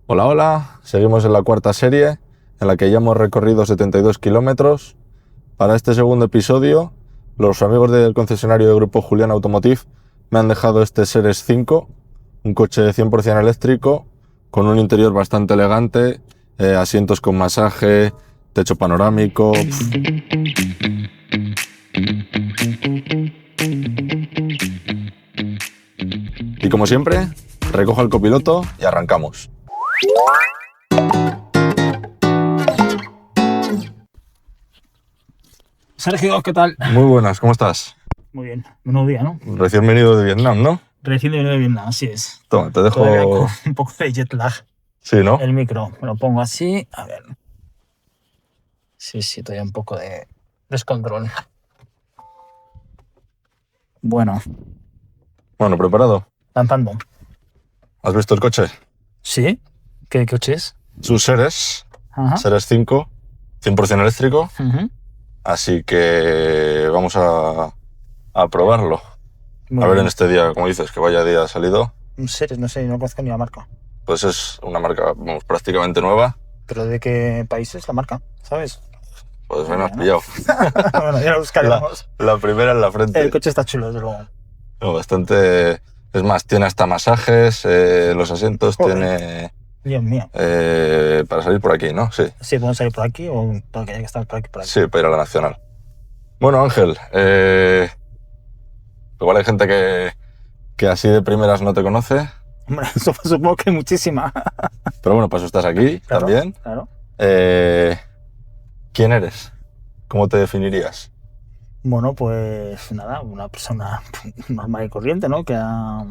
Hola, hola, seguimos en la cuarta serie en la que ya hemos recorrido 72 kilómetros. Para este segundo episodio, los amigos del concesionario de Grupo Julián Automotive me han dejado este Seres 5, un coche 100% eléctrico, con un interior bastante elegante, asientos con masaje, techo panorámico. Y como siempre, recojo al copiloto y arrancamos. Sergio, ¿qué tal? Muy buenas, ¿cómo estás? Muy bien, buenos días, ¿no? Recién venido de Vietnam, ¿no? Recién venido de Vietnam, así es. Toma, te Todavía dejo... con un poco de jet lag. Sí, ¿no? El micro, me lo pongo así, a ver. Sí, todavía un poco de descontrol. Bueno, ¿Preparado? cantando. ¿Has visto el coche? ¿Sí? ¿Qué coche es? Su Seres, Ajá. Seres 5, 100% eléctrico, Ujú. así que vamos a probarlo. Muy A ver bien. en este día, como dices, que vaya día salido, Un Seres, no sé, no conozco ni la marca. pues es una marca, vamos, prácticamente nueva. ¿Pero de qué país es la marca? ¿Sabes? Pues me Ni has idea, ¿no? pillado. Bueno, ya lo buscaremos. La primera en la frente. El coche está chulo, desde luego. No, bastante... Es más, tiene hasta masajes, los asientos, Joder. tiene... Dios mío. para salir por aquí, ¿no? Sí. Sí, podemos salir por aquí o porque ya que estamos por aquí, por aquí. Sí, para ir a la Nacional. Bueno, Ángel, igual hay gente que así de primeras no te conoce, Hombre, supongo que muchísima. pero bueno, pues estás aquí Claro, también. claro. ¿Quién eres? ¿Cómo te definirías? Bueno, pues nada, una persona normal y corriente, ¿no? Que ha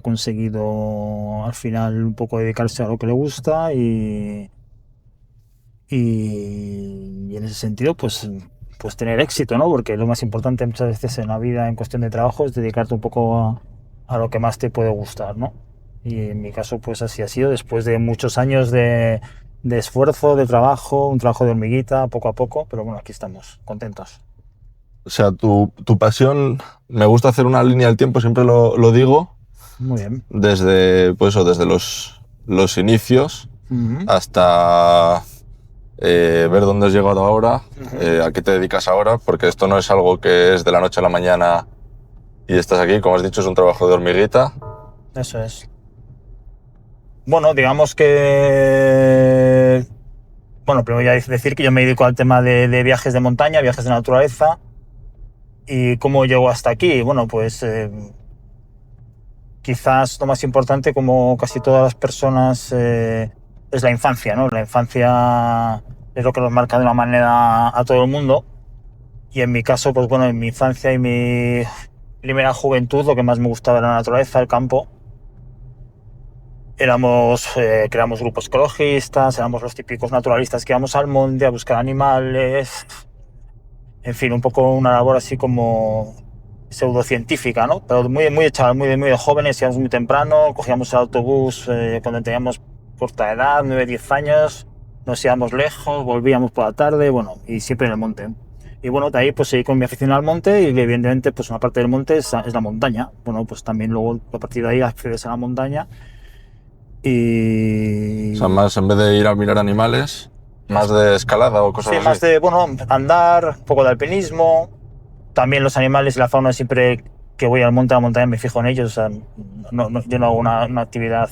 conseguido al final un poco dedicarse a lo que le gusta y en ese sentido, pues tener éxito, ¿no? Porque lo más importante muchas veces en la vida, en cuestión de trabajo, es dedicarte un poco a lo que más te puede gustar, ¿no? Y en mi caso, pues así ha sido, después de muchos años de esfuerzo, de trabajo, un trabajo de hormiguita, poco a poco, pero bueno, aquí estamos, contentos. O sea, tu pasión, me gusta hacer una línea del tiempo, siempre lo digo, Muy bien. desde, pues eso, desde los inicios Uh-huh. hasta ver dónde has llegado ahora, a qué te dedicas ahora, porque esto no es algo que es de la noche a la mañana y estás aquí, como has dicho, es un trabajo de hormiguita. Eso es. Bueno, digamos que... Bueno, primero voy a decir que yo me dedico al tema de viajes de montaña, viajes de naturaleza. ¿Y cómo llego hasta aquí? Bueno, pues quizás lo más importante, como casi todas las personas, es la infancia, ¿no? La infancia es lo que nos marca de una manera a todo el mundo. Y en mi caso, pues bueno, en mi infancia y mi primera juventud, lo que más me gustaba era la naturaleza, el campo. Creamos grupos ecologistas, éramos los típicos naturalistas que íbamos al monte a buscar animales, en fin, un poco una labor así como pseudocientífica, ¿no? Pero muy hecha, muy de jóvenes, íbamos muy temprano, cogíamos el autobús cuando teníamos corta edad, 9-10 años, nos íbamos lejos, volvíamos por la tarde, bueno, y siempre en el monte. Y bueno, de ahí pues seguí con mi afición al monte y evidentemente pues una parte del monte es la montaña. Bueno, pues también luego a partir de ahí accedes a la montaña. Y... O sea, más en vez de ir a mirar animales, más de escalada o cosas Sí, así. más de, bueno, andar, un poco de alpinismo. También los animales y la fauna, siempre que voy al monte, a la montaña, me fijo en ellos. O sea, yo no hago una actividad,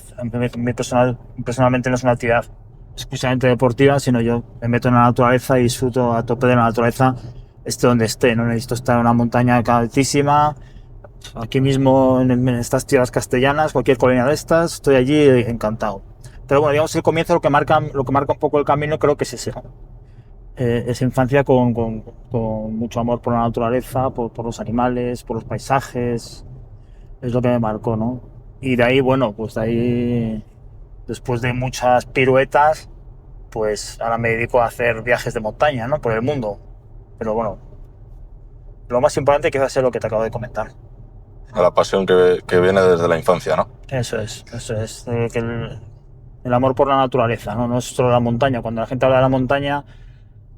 personalmente no es una actividad exclusivamente deportiva, sino yo me meto en la naturaleza y disfruto a tope de la naturaleza, esté donde esté. No necesito estar en una montaña altísima. Aquí mismo en estas tierras castellanas, cualquier colina de estas, estoy allí encantado. Pero bueno, digamos que el comienzo, lo que marca un poco el camino, creo que es ese, ¿no? Esa infancia con mucho amor por la naturaleza, por los animales, por los paisajes, es lo que me marcó, ¿no? Y de ahí, bueno, pues de ahí, después de muchas piruetas, pues ahora me dedico a hacer viajes de montaña, ¿no? Por el mundo. Pero bueno, lo más importante quizás es lo que te acabo de comentar. A la pasión que viene desde la infancia, ¿no? Eso es. Que el amor por la naturaleza, ¿no? No es solo la montaña. Cuando la gente habla de la montaña,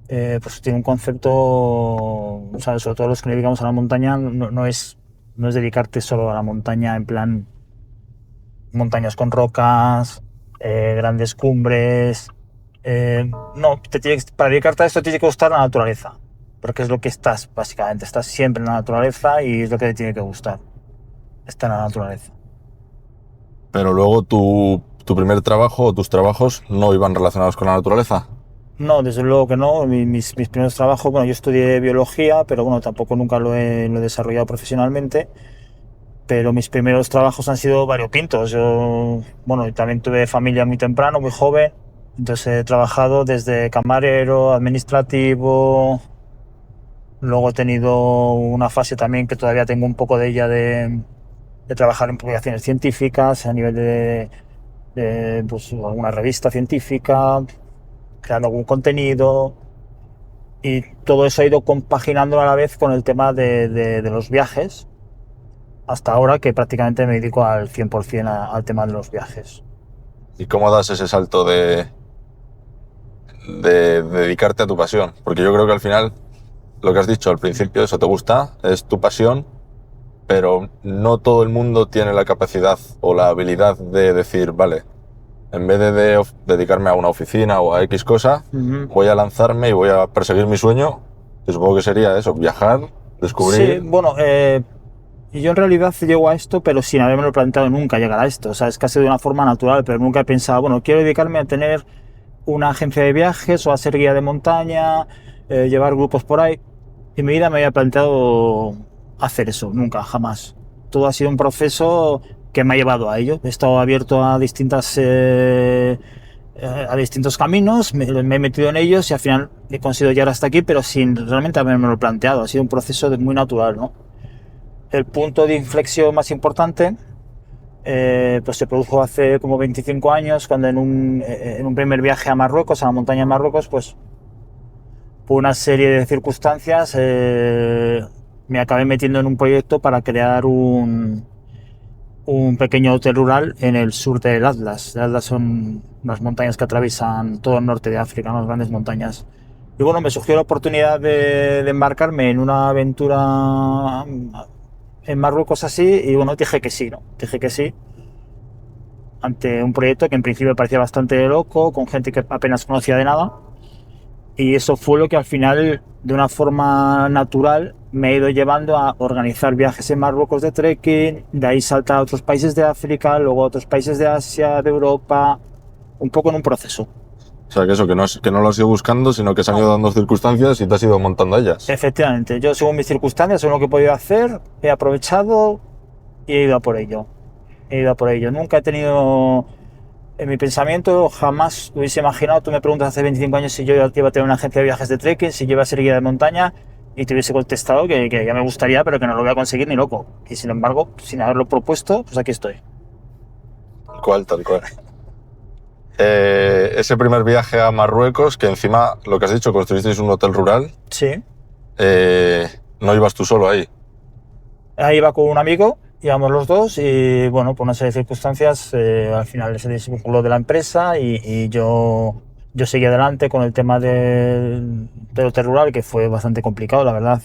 pues tiene un concepto, o sea, sobre todo los que nos dedicamos a la montaña, no es dedicarte solo a la montaña en plan montañas con rocas, grandes cumbres. No, para dedicarte a esto te tiene que gustar la naturaleza, porque es lo que estás, básicamente. Estás siempre en la naturaleza y es lo que te tiene que gustar, estar en la naturaleza. Pero luego tu primer trabajo o tus trabajos no iban relacionados con la naturaleza. No, desde luego que no. Mis primeros trabajos, bueno, yo estudié biología, pero bueno, tampoco nunca lo he desarrollado profesionalmente. Pero mis primeros trabajos han sido variopintos. Yo, bueno, también tuve familia muy temprano, muy joven. Entonces he trabajado desde camarero, administrativo. Luego he tenido una fase también que todavía tengo un poco de ella de trabajar en publicaciones científicas a nivel de pues, alguna revista científica, creando algún contenido. Y todo eso ha ido compaginando a la vez con el tema de los viajes, hasta ahora que prácticamente me dedico al 100% al tema de los viajes. ¿Y cómo das ese salto de dedicarte a tu pasión? Porque yo creo que al final, lo que has dicho al principio, eso te gusta, es tu pasión, pero no todo el mundo tiene la capacidad o la habilidad de decir, vale, en vez de dedicarme a una oficina o a X cosa, voy a lanzarme y voy a perseguir mi sueño, que supongo que sería eso, viajar, descubrir... Sí, bueno, yo en realidad llego a esto, pero sin haberme planteado nunca llegar a esto. O sea, es casi de una forma natural, pero nunca he pensado, bueno, quiero dedicarme a tener una agencia de viajes o a ser guía de montaña, llevar grupos por ahí. En mi vida me había planteado hacer eso, nunca, jamás. Todo ha sido un proceso que me ha llevado a ello. He estado abierto a distintos caminos, me he metido en ellos y al final he conseguido llegar hasta aquí, pero sin realmente haberme planteado. Ha sido un proceso muy natural, ¿no? El punto de inflexión más importante pues se produjo hace como 25 años, cuando en un primer viaje a Marruecos, a la montaña de Marruecos, pues por una serie de circunstancias me acabé metiendo en un proyecto para crear un pequeño hotel rural en el sur del Atlas. El Atlas son las montañas que atraviesan todo el norte de África, unas grandes montañas. Y bueno, me surgió la oportunidad de embarcarme en una aventura en Marruecos así, y bueno, dije que sí, ¿no? Dije que sí, ante un proyecto que en principio me parecía bastante loco, con gente que apenas conocía de nada, y eso fue lo que al final, de una forma natural, me ha ido llevando a organizar viajes en Marruecos de trekking, de ahí saltar a otros países de África, luego a otros países de Asia, de Europa, un poco en un proceso. O sea, que eso, que no lo has ido buscando, sino que se han ido dando circunstancias y te has ido montando a ellas. Efectivamente, yo según mis circunstancias, según lo que he podido hacer, he aprovechado y he ido a por ello. He ido a por ello. Nunca he tenido en mi pensamiento, jamás hubiese imaginado, tú me preguntas hace 25 años si yo iba a tener una agencia de viajes de trekking, si yo iba a ser guía de montaña, y te hubiese contestado que ya me gustaría, pero que no lo voy a conseguir ni loco. Y sin embargo, sin haberlo propuesto, pues aquí estoy. Tal cual, tal cual. Ese primer viaje a Marruecos, que encima, lo que has dicho, construisteis un hotel rural. Sí. No ibas tú solo ahí. Ahí iba con un amigo, íbamos los dos y bueno, por una serie de circunstancias al final se desvinculó de la empresa y yo seguí adelante con el tema del hotel rural, que fue bastante complicado, la verdad.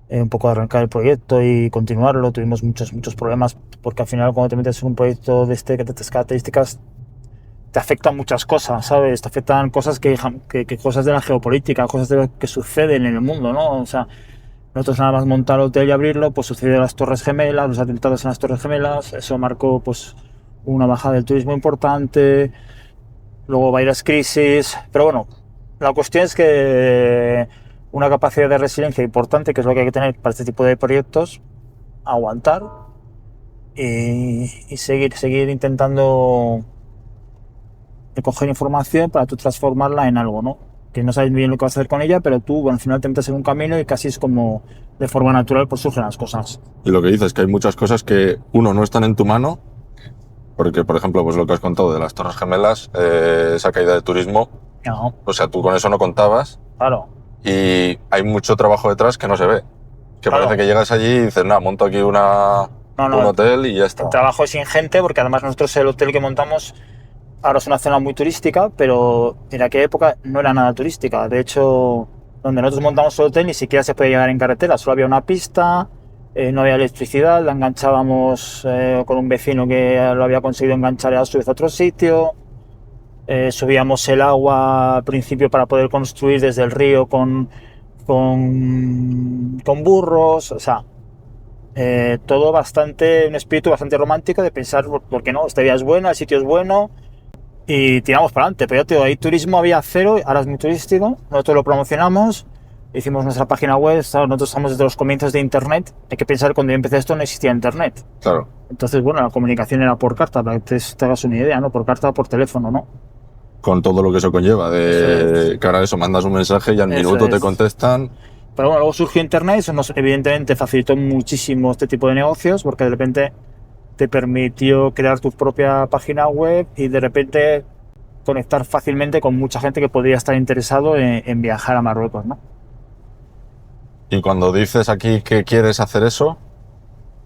Un poco arrancar el proyecto y continuarlo, tuvimos muchos problemas, porque al final cuando te metes en un proyecto de estas características te afectan muchas cosas, ¿sabes? Te afectan cosas que cosas de la geopolítica, cosas de lo que suceden en el mundo, ¿no? O sea, nosotros nada más montar el hotel y abrirlo, pues sucedió las Torres Gemelas, los atentados en las Torres Gemelas, eso marcó pues una bajada del turismo importante, luego varias crisis, pero bueno, la cuestión es que una capacidad de resiliencia importante, que es lo que hay que tener para este tipo de proyectos, aguantar y seguir intentando coger información para tú transformarla en algo, ¿no? Que no sabes bien lo que vas a hacer con ella, pero tú, bueno, al final te metes en un camino y casi es como de forma natural pues surgen las cosas. Y lo que dices es que hay muchas cosas que, uno, no están en tu mano, porque, por ejemplo, pues lo que has contado de las Torres Gemelas, esa caída de turismo, No, o sea, tú con eso no contabas, claro. y hay mucho trabajo detrás que no se ve. Que Claro. parece que llegas allí y dices, nada, monto aquí un hotel y ya está. El trabajo es ingente, porque además nosotros el hotel que montamos ahora es una zona muy turística, pero en aquella época no era nada turística. De hecho, donde nosotros montamos el hotel ni siquiera se podía llegar en carretera, solo había una pista, no había electricidad, la enganchábamos con un vecino que lo había conseguido enganchar a su vez a otro sitio. Subíamos el agua al principio para poder construir desde el río con burros, o sea, todo un espíritu bastante romántico de pensar, ¿por qué no? Esta vida es buena, el sitio es bueno y tiramos para adelante. Pero yo te digo, ahí turismo había cero, ahora es muy turístico, nosotros lo promocionamos, hicimos nuestra página web, nosotros estamos desde los comienzos de internet. Hay que pensar que cuando yo empecé esto no existía internet. Claro. Entonces, bueno, la comunicación era por carta, para que te hagas una idea, ¿no? Por carta o por teléfono, ¿no? Con todo lo que eso conlleva, que ahora eso, mandas un mensaje y al minuto te contestan. Pero bueno, luego surgió internet, eso nos evidentemente facilitó muchísimo este tipo de negocios, porque de repente te permitió crear tu propia página web y de repente conectar fácilmente con mucha gente que podría estar interesado en viajar a Marruecos, ¿no? Y cuando dices aquí que quieres hacer eso,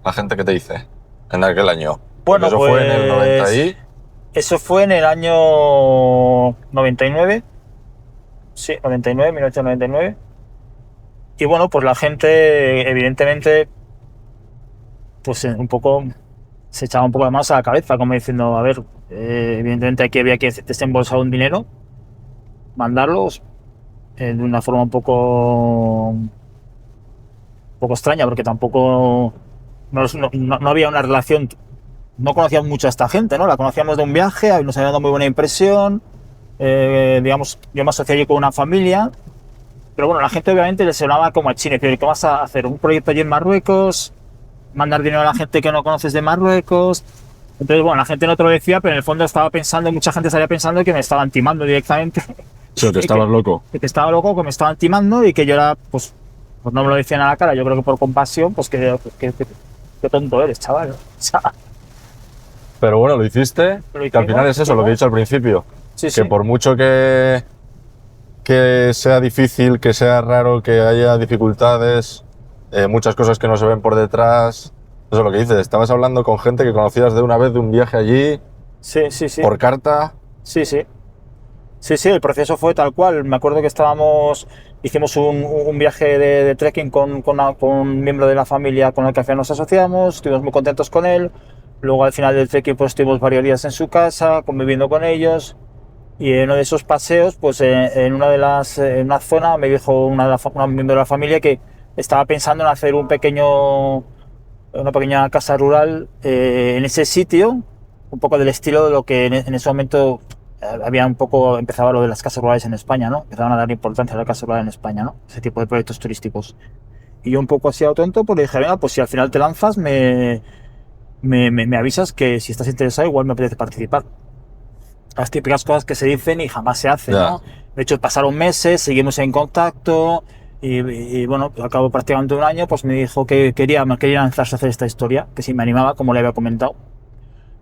¿la gente qué te dice en aquel año? Bueno, eso fue en el 90 y... Eso fue en el año 99. Sí, 1999. Y bueno, pues la gente, evidentemente, pues un poco se echaba un poco de manos a la cabeza, como diciendo, a ver, evidentemente aquí había que desembolsar un dinero, mandarlos de una forma un poco extraña, porque tampoco no había una relación. No conocíamos mucho a esta gente, ¿no? La conocíamos de un viaje, nos había dado muy buena impresión. Digamos, yo me asocié allí con una familia, pero bueno, la gente obviamente le sonaba como a China. ¿Qué vas a hacer? ¿Un proyecto allí en Marruecos? ¿Mandar dinero a la gente que no conoces de Marruecos? Entonces, bueno, la gente no te lo decía, pero en el fondo estaba pensando, mucha gente estaría pensando que me estaban timando directamente. Sí, que estabas loco. Que estaba loco, que me estaban timando y que yo era, pues no me lo decían a la cara. Yo creo que por compasión, pues que tonto eres, chaval. O sea, pero bueno, lo hiciste, que al final es eso, lo que he dicho al principio. Sí, que por mucho que sea difícil, que sea raro, que haya dificultades, muchas cosas que no se ven por detrás. Eso es lo que dices, estabas hablando con gente que conocías de una vez de un viaje allí, sí. por carta. Sí, el proceso fue tal cual. Me acuerdo que hicimos un viaje de trekking con un miembro de la familia con el que al final nos asociamos, estuvimos muy contentos con él. Luego al final del trekking pues estuvimos varios días en su casa, conviviendo con ellos. Y en uno de esos paseos, pues en una zona me dijo un miembro de la familia que estaba pensando en hacer una pequeña casa rural en ese sitio, un poco del estilo de lo que en ese momento empezaba lo de las casas rurales en España, ¿no? Empezaban a dar importancia a la casa rural en España, ¿no? Ese tipo de proyectos turísticos. Y yo un poco así a lo tonto, pues le dije, venga, pues si al final te lanzas, me avisas que si estás interesado igual me apetece participar. Las típicas cosas que se dicen y jamás se hacen, ¿no? De hecho, pasaron meses, seguimos en contacto y bueno, al cabo prácticamente un año, pues me dijo que quería lanzarse a hacer esta historia, que si me animaba, como le había comentado.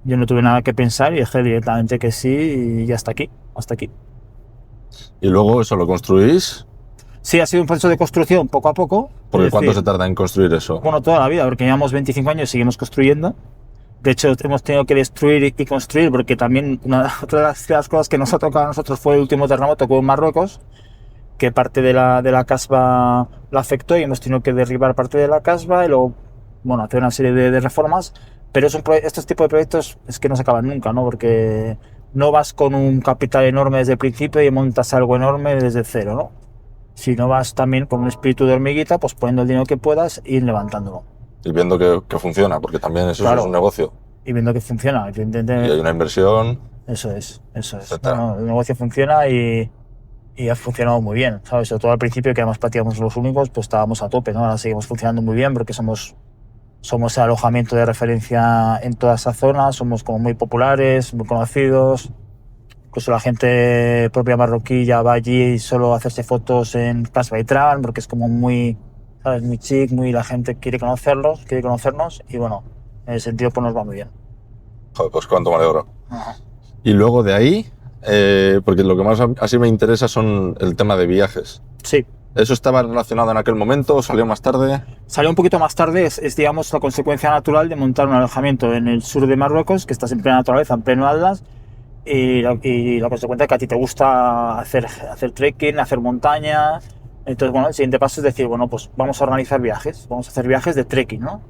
Yo no tuve nada que pensar y dije directamente que sí y ya hasta aquí. Y luego eso, ¿lo construís? Sí, ha sido un proceso de construcción poco a poco. Porque ¿cuánto se tarda en construir eso? Bueno, toda la vida, porque llevamos 25 años y seguimos construyendo. De hecho, hemos tenido que destruir y construir porque también otra de las cosas que nos ha tocado a nosotros fue el último terremoto que hubo en Marruecos, que parte de la casba la afectó y hemos tenido que derribar parte de la casba y luego, bueno, hacer una serie de reformas. Pero estos tipos de proyectos es que no se acaban nunca, ¿no? Porque no vas con un capital enorme desde el principio y montas algo enorme desde cero, ¿no? Si no vas también con un espíritu de hormiguita, pues poniendo el dinero que puedas e ir levantándolo. Y viendo que funciona, porque también eso es un negocio. Y viendo que funciona. Y hay una inversión. Eso es. No, el negocio funciona y ha funcionado muy bien, ¿sabes? Sobre todo al principio, que además patíamos los únicos, pues estábamos a tope, ¿no? Ahora seguimos funcionando muy bien porque somos el alojamiento de referencia en toda esa zona, somos como muy populares, muy conocidos. Incluso la gente propia marroquí ya va allí y solo a hacerse fotos en Casa Baitran, porque es como muy, ¿sabes? Muy chic, la gente quiere conocernos y bueno, en ese sentido pues nos va muy bien. Joder, pues cuánto me alegro. Ajá. Y luego de ahí, porque lo que más así me interesa son el tema de viajes. Sí. ¿Eso estaba relacionado en aquel momento o salió más tarde? Salió un poquito más tarde, es digamos la consecuencia natural de montar un alojamiento en el sur de Marruecos, que estás en plena naturaleza, en pleno Atlas, y la consecuencia es que a ti te gusta hacer trekking, hacer montaña, Entonces, bueno, el siguiente paso es decir, bueno, pues vamos a organizar viajes, vamos a hacer viajes de trekking, ¿no?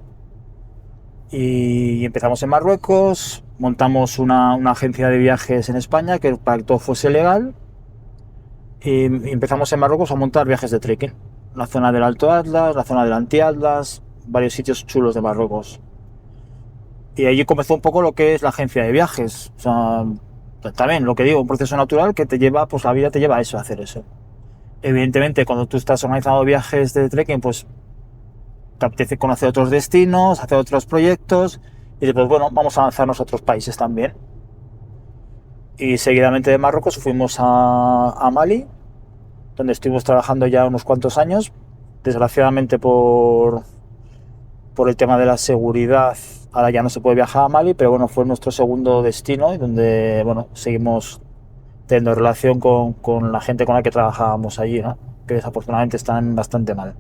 Y empezamos en Marruecos, montamos una agencia de viajes en España que para que todo fuese legal y empezamos en Marruecos a montar viajes de trekking. La zona del Alto Atlas, la zona del Anti-Atlas, varios sitios chulos de Marruecos. Y allí comenzó un poco lo que es la agencia de viajes. O sea, también lo que digo, un proceso natural que te lleva, pues la vida te lleva a eso, a hacer eso. Evidentemente, cuando tú estás organizando viajes de trekking, pues te apetece conocer otros destinos, hacer otros proyectos y después, bueno, vamos a lanzarnos a otros países también. Y seguidamente de Marruecos fuimos a Mali, donde estuvimos trabajando ya unos cuantos años. Desgraciadamente por el tema de la seguridad, ahora ya no se puede viajar a Mali, pero bueno, fue nuestro segundo destino y donde, bueno, seguimos teniendo relación con la gente con la que trabajábamos allí, ¿no? Que desafortunadamente están bastante mal.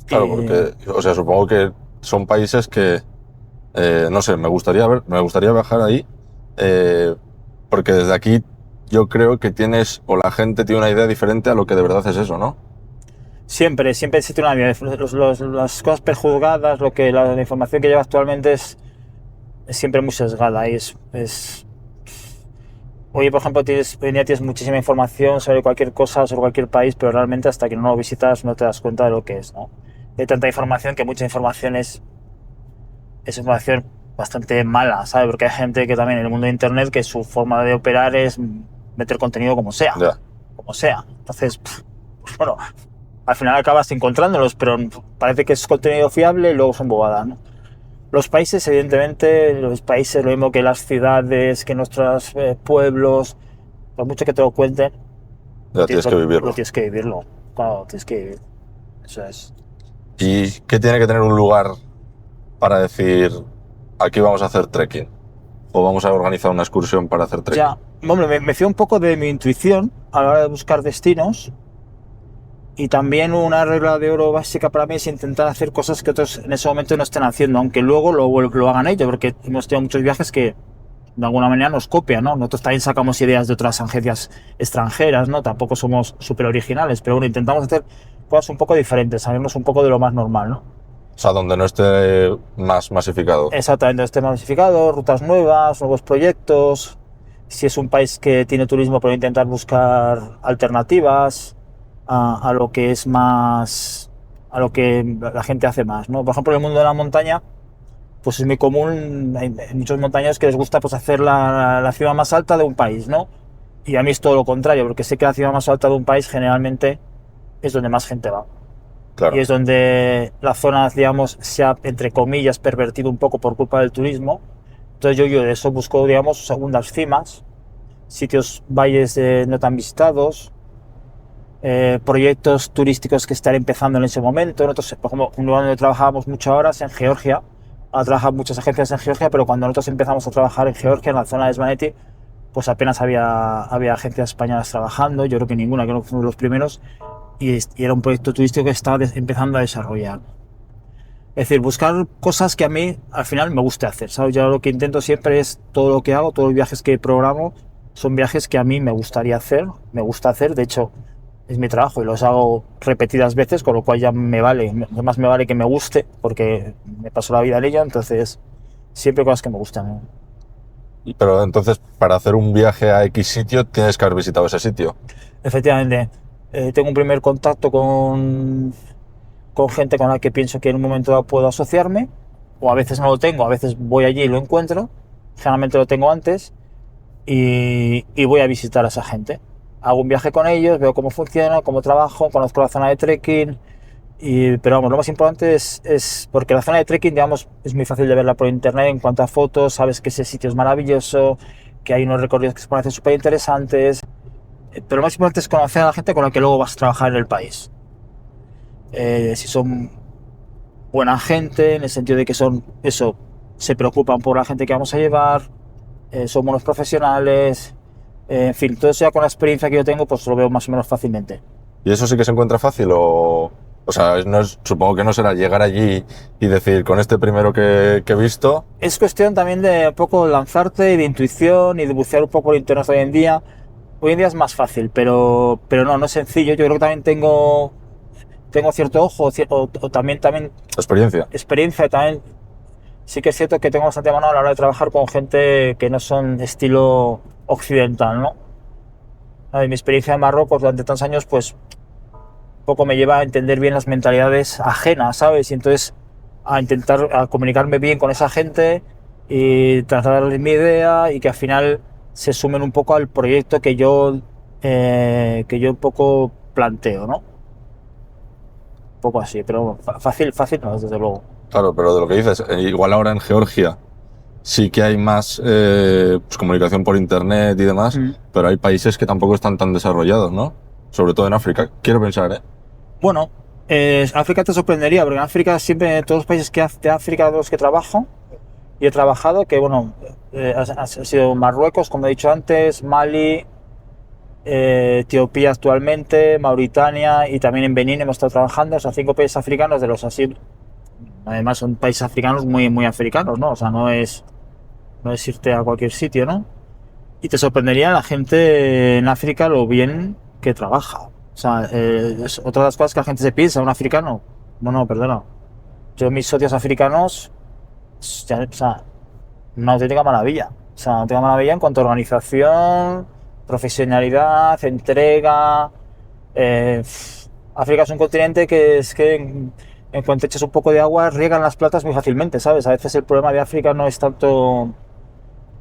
Claro, porque, o sea, supongo que son países que, no sé, me gustaría viajar ahí, porque desde aquí yo creo que tienes, o la gente tiene una idea diferente a lo que de verdad es eso, ¿no? Siempre existe una idea. Las cosas prejuzgadas, la información que lleva actualmente es siempre muy sesgada y Hoy, por ejemplo, hoy en día tienes muchísima información sobre cualquier cosa, sobre cualquier país, pero realmente hasta que no lo visitas no te das cuenta de lo que es, ¿no? Hay tanta información que mucha información es información bastante mala, ¿sabes? Porque hay gente que también en el mundo de Internet que su forma de operar es meter contenido como sea. Ya. Como sea. Entonces, pues bueno, al final acabas encontrándolos, pero parece que es contenido fiable y luego son bobadas, ¿no? Los países, evidentemente, lo mismo que las ciudades, que nuestros pueblos, por mucho que te lo cuenten, Ya tienes que vivirlo. lo tienes que vivirlo. Claro, tienes que vivir. Eso es. ¿Y qué tiene que tener un lugar para decir, aquí vamos a hacer trekking? ¿O vamos a organizar una excursión para hacer trekking? Ya, hombre, me fío un poco de mi intuición a la hora de buscar destinos. Y también una regla de oro básica para mí es intentar hacer cosas que otros en ese momento no estén haciendo, aunque luego lo hagan ellos, porque hemos tenido muchos viajes que de alguna manera nos copian, ¿no? Nosotros también sacamos ideas de otras agencias extranjeras, ¿no? Tampoco somos súper originales, pero bueno, intentamos hacer cosas un poco diferentes, salirnos un poco de lo más normal, ¿no? O sea, donde no esté más masificado. Exactamente, esté masificado, rutas nuevas, nuevos proyectos. Si es un país que tiene turismo, pero intentar buscar alternativas a lo que es más, a lo que la gente hace más, ¿no? Por ejemplo, en el mundo de la montaña, pues es muy común, hay muchos montañeros que les gusta pues hacer la cima más alta de un país, ¿no? Y a mí es todo lo contrario, porque sé que la cima más alta de un país generalmente es donde más gente va. Claro. Y es donde la zona, digamos, se ha, entre comillas, pervertido un poco por culpa del turismo. Entonces yo de eso busco, digamos, segundas cimas, sitios, valles no tan visitados, proyectos turísticos que están empezando en ese momento. Nosotros, por ejemplo, un lugar donde trabajábamos muchas horas en Georgia, ha trabajado muchas agencias en Georgia, pero cuando nosotros empezamos a trabajar en Georgia, en la zona de Svaneti, pues apenas había agencias españolas trabajando, yo creo que ninguna, creo que fuimos los primeros, y era un proyecto turístico que estaba empezando a desarrollar. Es decir, buscar cosas que a mí al final me guste hacer, ¿sabes? Yo lo que intento siempre es todo lo que hago, todos los viajes que programo, son viajes que a mí me gustaría hacer, me gusta hacer, de hecho es mi trabajo y los hago repetidas veces, con lo cual ya me vale, más me vale que me guste, porque me paso la vida en ello, entonces siempre cosas que me gustan, ¿no? Pero entonces, para hacer un viaje a X sitio, tienes que haber visitado ese sitio. Efectivamente, tengo un primer contacto con gente con la que pienso que en un momento dado puedo asociarme, o a veces no lo tengo, a veces voy allí y lo encuentro, generalmente lo tengo antes, y voy a visitar a esa gente. Hago un viaje con ellos, veo cómo funciona, cómo trabajo, conozco la zona de trekking, pero vamos, lo más importante es porque la zona de trekking, digamos, es muy fácil de verla por internet en cuanto a fotos, sabes que ese sitio es maravilloso, que hay unos recorridos que se pueden hacer súper interesantes, pero lo más importante es conocer a la gente con la que luego vas a trabajar en el país. Si son buena gente, en el sentido de que son, eso, se preocupan por la gente que vamos a llevar, son buenos profesionales, en fin, todo eso ya con la experiencia que yo tengo, pues lo veo más o menos fácilmente. ¿Y eso sí que se encuentra fácil o sea, supongo que no será llegar allí y decir, con este primero que he visto? Es cuestión también de un poco lanzarte y de intuición y de bucear un poco el internet hoy en día. Hoy en día es más fácil, pero no es sencillo. Yo creo que también tengo cierto ojo o también Experiencia. también. Sí que es cierto que tengo bastante mano a la hora de trabajar con gente que no son estilo occidental, ¿no? Mi experiencia en Marruecos durante tantos años, pues, poco me lleva a entender bien las mentalidades ajenas, ¿sabes? Y entonces a intentar a comunicarme bien con esa gente y trasladarles mi idea y que al final se sumen un poco al proyecto que yo un poco planteo, ¿no? Un poco así, pero fácil no, desde luego. Claro, pero de lo que dices, igual ahora en Georgia sí que hay más pues, comunicación por internet y demás, pero hay países que tampoco están tan desarrollados, ¿no? Sobre todo en África, quiero pensar, ¿eh? Bueno, África te sorprendería, porque en África siempre, todos los países de África de los que trabajo y he trabajado, que bueno, ha sido Marruecos, como he dicho antes, Mali, Etiopía actualmente, Mauritania y también en Benín hemos estado trabajando, o sea, 5 países africanos de los así. Además son países africanos muy africanos, ¿no? O sea, no es irte a cualquier sitio, ¿no? Y te sorprendería la gente en África lo bien que trabaja. O sea, es otra de las cosas que la gente se piensa, un africano. No, perdona. Yo mis socios africanos, o sea, una auténtica maravilla. O sea, una auténtica maravilla en cuanto a organización, profesionalidad, entrega. África es un continente que es que en cuanto echas un poco de agua riegan las plantas muy fácilmente, ¿sabes? A veces el problema de África no es tanto...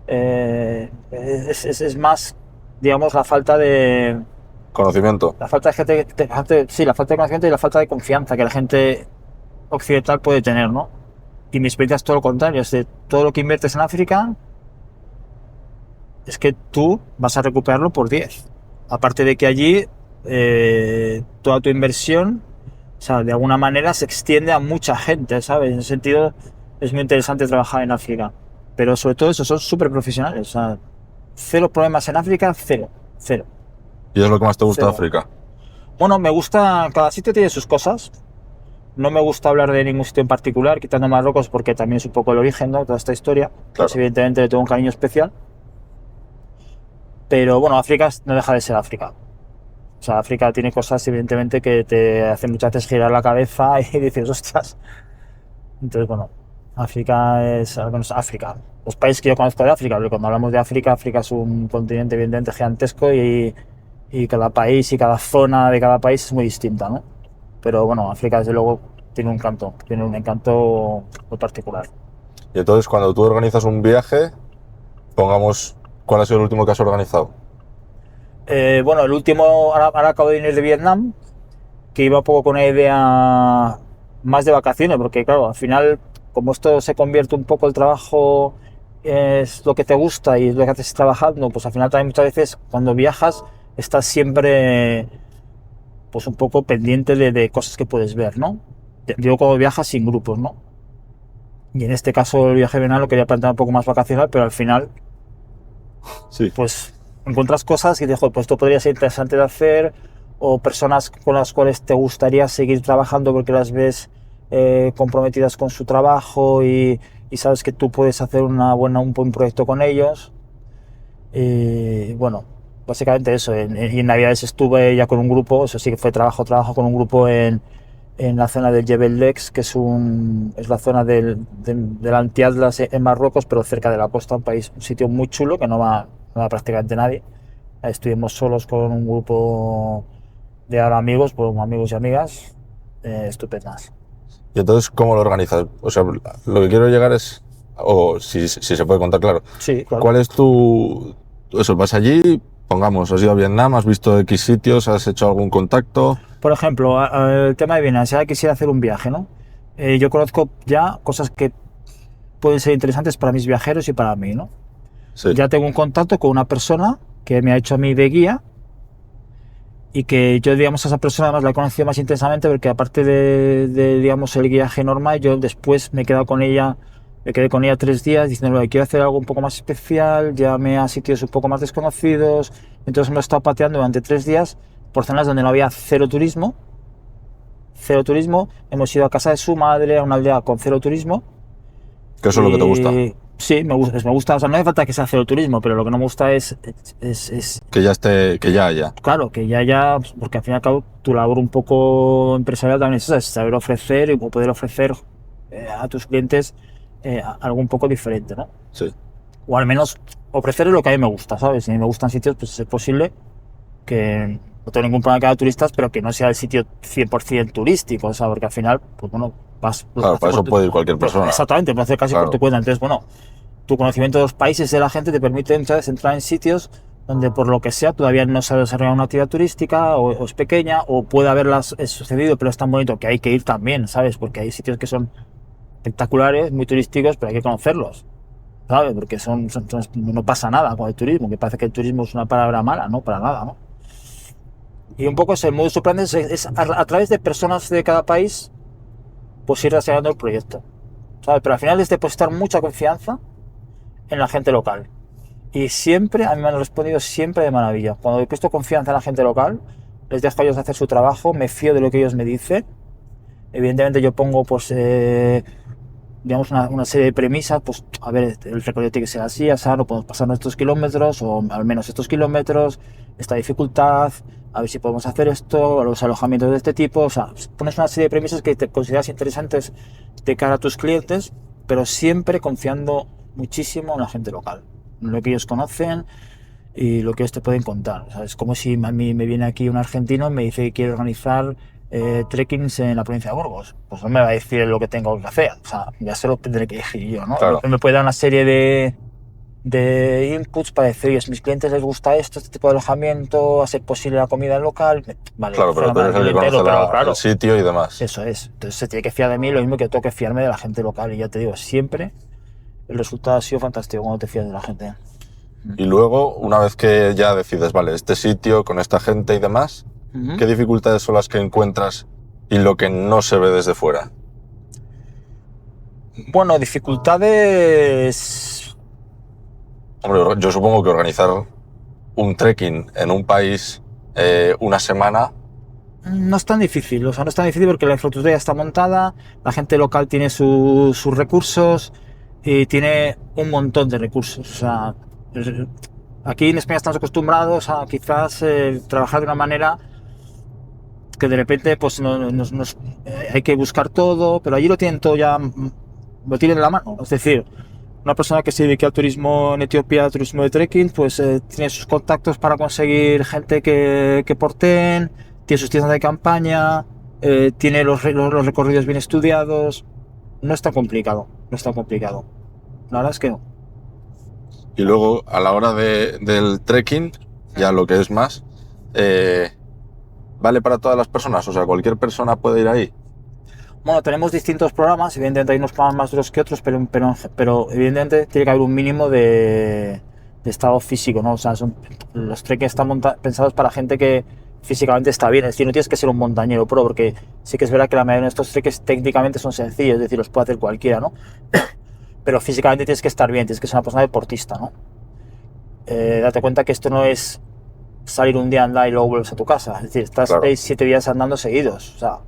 es más, digamos, la falta de... Conocimiento. La falta de gente, sí, la falta de conocimiento y la falta de confianza que la gente occidental puede tener, ¿no? Y mi experiencia es todo lo contrario, es de todo lo que inviertes en África, es que tú vas a recuperarlo por 10. Aparte de que allí toda tu inversión, o sea, de alguna manera se extiende a mucha gente, ¿sabes? En ese sentido es muy interesante trabajar en África. Pero sobre todo eso, son súper profesionales, o sea, cero problemas en África, cero. ¿Y es lo que más te gusta de Cero. África? Bueno, me gusta, cada sitio tiene sus cosas. No me gusta hablar de ningún sitio en particular, quitando Marruecos porque también es un poco el origen, ¿no? Toda esta historia. Claro. Pues evidentemente le tengo un cariño especial. Pero bueno, África no deja de ser África. O sea, África tiene cosas evidentemente que te hacen muchas veces girar la cabeza y dices, ostras. Entonces, bueno, África es África. Los países que yo conozco de África, porque cuando hablamos de África, África es un continente evidentemente gigantesco y cada país y cada zona de cada país es muy distinta, ¿no? Pero bueno, África desde luego tiene un encanto muy particular. Y entonces cuando tú organizas un viaje, pongamos, ¿cuál ha sido el último que has organizado? Bueno, el último, ahora acabo de venir de Vietnam, que iba un poco con una idea más de vacaciones, porque claro, al final, como esto se convierte un poco el trabajo, es lo que te gusta y es lo que haces trabajando, pues al final también muchas veces cuando viajas estás siempre pues un poco pendiente de cosas que puedes ver, ¿no? Digo cuando viajas sin grupos, ¿no? Y en este caso el viaje de verano lo quería plantear un poco más vacacional, pero al final Sí. pues encuentras cosas y dices, joder, pues esto podría ser interesante de hacer, o personas con las cuales te gustaría seguir trabajando porque las ves comprometidas con su trabajo y sabes que tú puedes hacer un buen proyecto con ellos. Y bueno, básicamente eso. Y en Navidades estuve ya con un grupo, eso sí que fue trabajo con un grupo en la zona del Jebel Lex, que es la zona del Anti-Atlas en Marruecos, pero cerca de la costa, un sitio muy chulo que no va prácticamente nadie. Ahí estuvimos solos con un grupo de ahora amigos, pues amigos y amigas, estupendas. ¿Y entonces cómo lo organizas? O sea, lo que quiero llegar es, o si se puede contar, claro. Sí, claro. ¿Cuál es eso, vas allí, pongamos, has ido a Vietnam, has visto X sitios, has hecho algún contacto? Por ejemplo, el tema de Vietnam, si ahora quisiera hacer un viaje, ¿no? Yo conozco ya cosas que pueden ser interesantes para mis viajeros y para mí, ¿no? Sí. Ya tengo un contacto con una persona que me ha hecho a mí de guía y que yo, digamos, a esa persona además la he conocido más intensamente porque aparte de digamos, el guiaje normal, yo después me quedé con ella 3 días diciéndole que quiero hacer algo un poco más especial, llévame a sitios un poco más desconocidos. Entonces me he estado pateando durante 3 días por zonas donde no había cero turismo. Hemos ido a casa de su madre, a una aldea con cero turismo. ¿Qué eso es lo que te gusta? Sí, me gusta, o sea, no hace falta que sea cero turismo, pero lo que no me gusta es Que ya haya. Claro, que ya, porque al fin y al cabo tu labor un poco empresarial también es esa, es saber ofrecer y poder ofrecer a tus clientes algo un poco diferente, ¿no? Sí. O al menos ofrecer lo que a mí me gusta, ¿sabes? Si a mí me gustan sitios, pues es posible que no tengo ningún problema que haya turistas, pero que no sea el sitio 100% turístico, o sea, porque al final, pues bueno, vas... Claro, para eso puede ir cualquier persona. Exactamente, puede hacer casi por tu cuenta. Entonces, bueno, tu conocimiento de los países de la gente te permite, ¿sabes?, entrar en sitios donde por lo que sea todavía no se ha desarrollado una actividad turística o es pequeña o puede haberlas sucedido, pero es tan bonito que hay que ir también, ¿sabes? Porque hay sitios que son espectaculares, muy turísticos, pero hay que conocerlos, ¿sabes? Porque no pasa nada con el turismo, que parece que el turismo es una palabra mala, no, para nada, ¿no? Y un poco ese modus operandi es a través de personas de cada país, pues ir desarrollando el proyecto, ¿sabes? Pero al final es depositar mucha confianza en la gente local. Y siempre, a mí me han respondido siempre de maravilla. Cuando he puesto confianza en la gente local, les dejo a ellos hacer su trabajo, me fío de lo que ellos me dicen. Evidentemente yo pongo, pues, digamos, una serie de premisas, pues, a ver, el recorrido tiene que ser así, no podemos pasar estos kilómetros, o al menos estos kilómetros, esta dificultad, a ver si podemos hacer esto, los alojamientos de este tipo, o sea, pones una serie de premisas que te consideras interesantes de cara a tus clientes, pero siempre confiando muchísimo en la gente local, en lo que ellos conocen y lo que ellos te pueden contar. O sea, es como si a mí me viene aquí un argentino y me dice que quiere organizar trekkings en la provincia de Burgos. Pues no me va a decir lo que tengo que hacer, o sea, ya se lo tendré que decir yo, ¿no? Claro. Me puede dar una serie de inputs para decir, oye, a mis clientes les gusta esto, este tipo de alojamiento, hacer posible la comida local. Vale, claro, pero tú eres el que conoce claro, el sitio y demás. eso es. Entonces se tiene que fiar de mí lo mismo que tengo que fiarme de la gente local. Y ya te digo, siempre el resultado ha sido fantástico cuando te fías de la gente. Y luego, una vez que ya decides, vale, este sitio con esta gente y demás, ¿qué dificultades son las que encuentras y lo que no se ve desde fuera? Bueno, dificultades... Hombre, yo supongo que organizar un trekking en un país una semana... No es tan difícil, o sea, no es tan difícil porque la infraestructura ya está montada, la gente local tiene sus recursos y tiene un montón de recursos. O sea, aquí en España estamos acostumbrados a quizás trabajar de una manera que de repente pues hay que buscar todo, pero allí lo tienen todo ya, lo tienen en la mano. Es decir, una persona que se dedique al turismo en Etiopía, al turismo de trekking, pues tiene sus contactos para conseguir gente que porten, tiene sus tiendas de campaña, tiene los recorridos bien estudiados. No es tan complicado, no es tan complicado. La verdad es que no. Y luego, a la hora del trekking, ya lo que es más, ¿vale para todas las personas? O sea, ¿cualquier persona puede ir ahí? Bueno, tenemos distintos programas, evidentemente hay unos programas más duros que otros, pero evidentemente tiene que haber un mínimo de estado físico, ¿no? O sea, los trekkings están pensados para gente que físicamente está bien, es decir, no tienes que ser un montañero pro, porque sí que es verdad que la mayoría de estos trekkings técnicamente son sencillos, es decir, los puede hacer cualquiera, ¿no? Pero físicamente tienes que estar bien, tienes que ser una persona deportista, ¿no? Date cuenta que esto no es salir un día a andar y luego vuelves a tu casa, es decir, estás 6-7 días andando seguidos, o sea,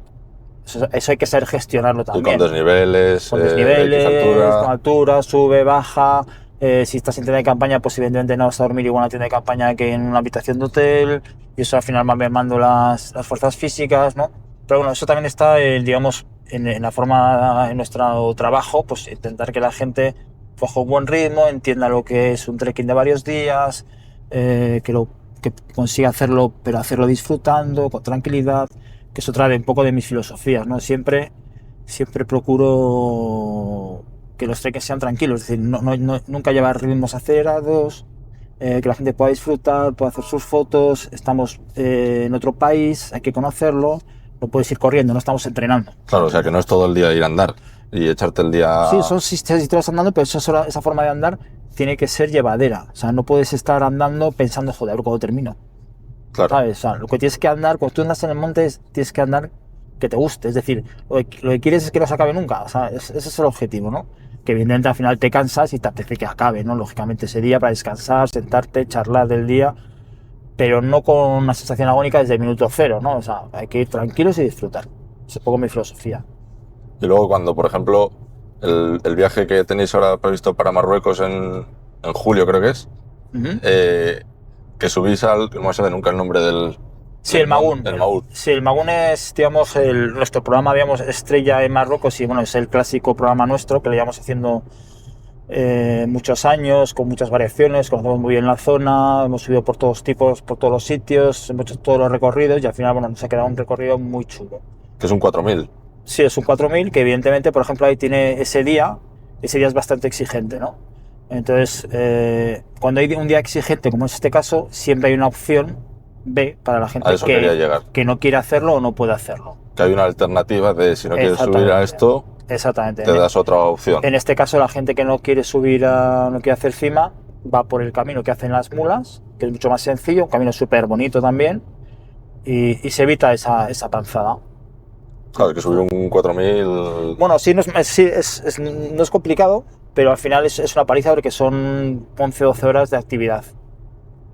eso hay que saber gestionarlo también. Y con desniveles, con altura, sube, baja. Si estás en tienda de campaña, pues evidentemente no vas a dormir igual en una tienda de campaña que en una habitación de hotel. Y eso al final va mermando las fuerzas físicas, ¿no? Pero bueno, eso también está, digamos, en la forma, en nuestro trabajo, pues intentar que la gente coja un buen ritmo, entienda lo que es un trekking de varios días, que consiga hacerlo, pero hacerlo disfrutando, con tranquilidad. Que eso trae un poco de mis filosofías, ¿no? Siempre procuro que los trekkings sean tranquilos, es decir, nunca llevar ritmos acelerados, que la gente pueda disfrutar, pueda hacer sus fotos. Estamos en otro país, hay que conocerlo, no puedes ir corriendo, no estamos entrenando. Claro, o sea, que no es todo el día ir a andar y echarte el día... Sí, son 6 horas andando, pero esa forma de andar tiene que ser llevadera, o sea, no puedes estar andando pensando, joder, cuando termino. Claro. ¿Sabes? O sea, lo que tienes que andar, cuando tú andas en el monte, tienes que andar que te guste. Es decir, lo que quieres es que no se acabe nunca. O sea, ese es el objetivo, ¿no? Que evidentemente al final te cansas y te apetece que acabe, ¿no? Lógicamente ese día para descansar, sentarte, charlar del día, pero no con una sensación agónica desde el minuto cero, ¿no? O sea, hay que ir tranquilos y disfrutar. Es un poco mi filosofía. Y luego cuando, por ejemplo, el viaje que tenéis ahora previsto para Marruecos en julio, creo que es, que subís al... No me sale nunca el nombre del... Sí, el Magoun. El Magoun. Sí, el Magoun es, digamos, nuestro programa, digamos, estrella en Marruecos y, bueno, es el clásico programa nuestro que lo llevamos haciendo muchos años, con muchas variaciones, conocemos muy bien la zona, hemos subido por todos tipos, por todos los sitios, hemos hecho todos los recorridos y al final, bueno, nos ha quedado un recorrido muy chulo. Que es un 4000. Sí, es un 4000 que evidentemente, por ejemplo, ahí tiene ese día es bastante exigente, ¿no? Entonces, cuando hay un día exigente, como es este caso, siempre hay una opción B para la gente que no quiere hacerlo o no puede hacerlo. Que hay una alternativa de si no quieres subir a esto, exactamente, te das otra opción. En este caso, la gente que no quiere subir, no quiere hacer cima, va por el camino que hacen las mulas, que es mucho más sencillo, un camino súper bonito también, y se evita esa panzada. Claro, que subir un 4000... Bueno, sí, no es complicado, pero al final es una paliza porque son 11-12 horas de actividad.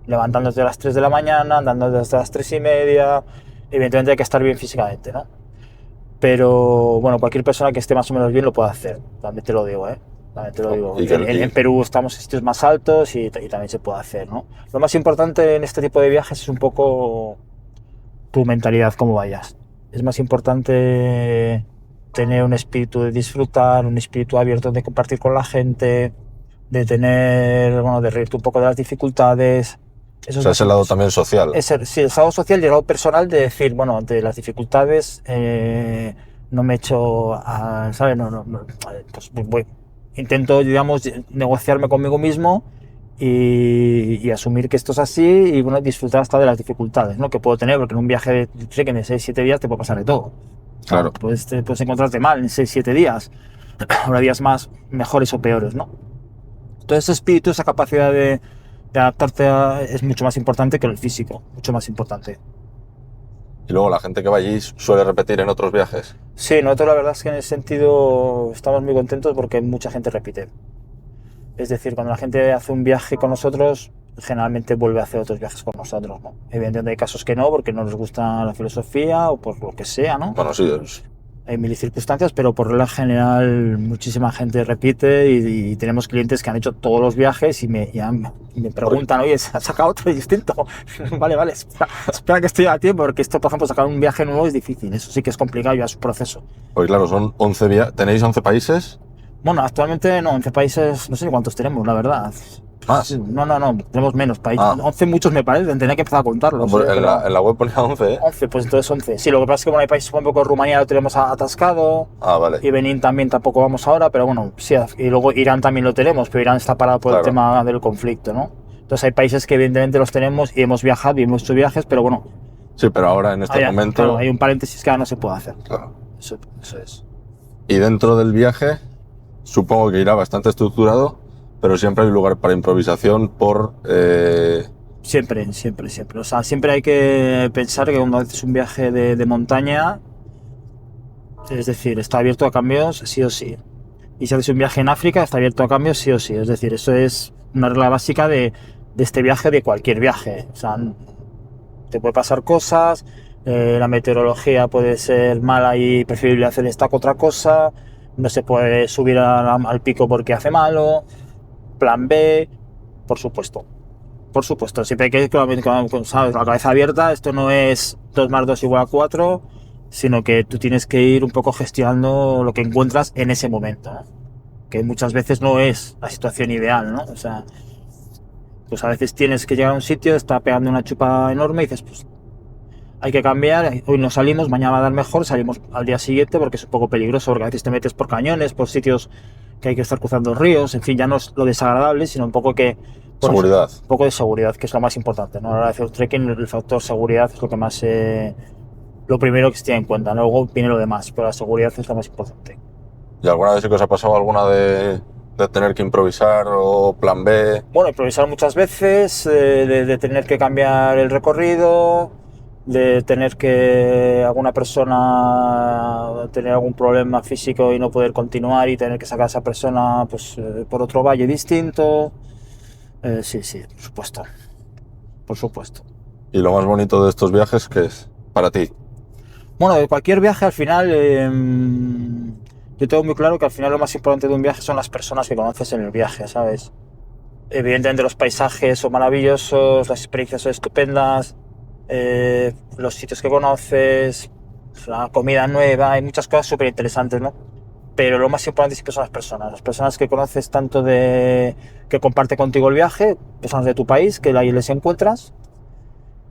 Levantando desde las 3 de la mañana, andando desde las 3:30, evidentemente hay que estar bien físicamente, ¿no? Pero bueno, cualquier persona que esté más o menos bien lo puede hacer, también te lo digo, ¿eh? También te lo digo. En Perú estamos en sitios más altos y también se puede hacer, ¿no? Lo más importante en este tipo de viajes es un poco tu mentalidad, cómo vayas. Es más importante tener un espíritu de disfrutar, un espíritu abierto de compartir con la gente, de tener, bueno, de reírte un poco de las dificultades. Eso, o sea, es el lado también social. Sí, el lado social y el lado personal de decir, bueno, de las dificultades no me echo ¿sabes? Pues intento, digamos, negociarme conmigo mismo y asumir que esto es así y, bueno, disfrutar hasta de las dificultades, ¿no? Que puedo tener, porque en un viaje de 6-7 días te puede pasar de todo. Claro. Puedes encontrarte mal en 6-7 días. Habrá días más mejores o peores, ¿no? Entonces ese espíritu, esa capacidad de adaptarte es mucho más importante que el físico, mucho más importante. Y luego la gente que va allí suele repetir en otros viajes. Sí, nosotros la verdad es que en ese sentido estamos muy contentos porque mucha gente repite. Es decir, cuando la gente hace un viaje con nosotros, generalmente vuelve a hacer otros viajes con nosotros, ¿no? Evidentemente hay casos que no, porque no les gusta la filosofía o por lo que sea, ¿no? Bueno, sí. Hay mil circunstancias, pero por regla general muchísima gente repite y tenemos clientes que han hecho todos los viajes y me preguntan, oye, ¿se ha sacado otro distinto? Vale, espera que estoy a tiempo, porque esto, por ejemplo, sacar un viaje nuevo es difícil, eso sí que es complicado y es un proceso. Pues claro, son 11 viajes. ¿Tenéis 11 países? Bueno, actualmente no, 11 países, no sé cuántos tenemos, la verdad. ¿Más? No, tenemos menos países. 11 muchos me parece, tendría que empezar a contarlos. Pues en la web ponía 11, ¿eh? 11, pues entonces 11. Sí, lo que pasa es que bueno, hay países como poco Rumanía lo tenemos atascado. Vale. Y Benín también tampoco vamos ahora, pero bueno, sí. Y luego Irán también lo tenemos, pero Irán está parado por el tema del conflicto, ¿no? Entonces hay países que evidentemente los tenemos y hemos viajado y hemos hecho viajes, pero bueno. Sí, pero ahora en este momento... Claro, hay un paréntesis que ahora no se puede hacer. Claro. Eso es. Y dentro del viaje, supongo que irá bastante estructurado, pero siempre hay lugar para improvisación por... Siempre. O sea, siempre hay que pensar que cuando haces un viaje de montaña, es decir, está abierto a cambios sí o sí. Y si haces un viaje en África, está abierto a cambios sí o sí. Es decir, eso es una regla básica de este viaje, de cualquier viaje. O sea, te puede pasar cosas, la meteorología puede ser mala y preferible hacer esta que otra cosa, no se puede subir al pico porque hace malo, plan B, por supuesto, siempre hay que ir con la cabeza abierta. Esto no es 2 más 2 igual a 4, sino que tú tienes que ir un poco gestionando lo que encuentras en ese momento, ¿no? Que muchas veces no es la situación ideal, ¿no? O sea, pues a veces tienes que llegar a un sitio, está pegando una chupa enorme y dices, pues hay que cambiar, hoy no salimos, mañana va a dar mejor, salimos al día siguiente porque es un poco peligroso, porque a veces te metes por cañones, por sitios que hay que estar cruzando ríos, en fin, ya no es lo desagradable, sino un poco que... Seguridad. Un poco de seguridad, que es lo más importante, ¿no? A la hora de hacer trekking, el factor seguridad es lo que más... lo primero que se tiene en cuenta, ¿no? Luego viene lo demás, pero la seguridad es lo más importante. ¿Y alguna vez sí que os ha pasado alguna de tener que improvisar o plan B? Bueno, improvisar muchas veces, de tener que cambiar el recorrido, de tener que alguna persona tener algún problema físico y no poder continuar y tener que sacar a esa persona pues, por otro valle distinto. Sí, por supuesto. ¿Y lo más bonito de estos viajes qué es para ti? Bueno, de cualquier viaje al final, yo tengo muy claro que al final lo más importante de un viaje son las personas que conoces en el viaje, ¿sabes? Evidentemente los paisajes son maravillosos, las experiencias son estupendas, los sitios que conoces, la comida nueva, hay muchas cosas súper interesantes, ¿no? Pero lo más importante siempre son las personas que conoces tanto que comparte contigo el viaje, personas de tu país, que ahí les encuentras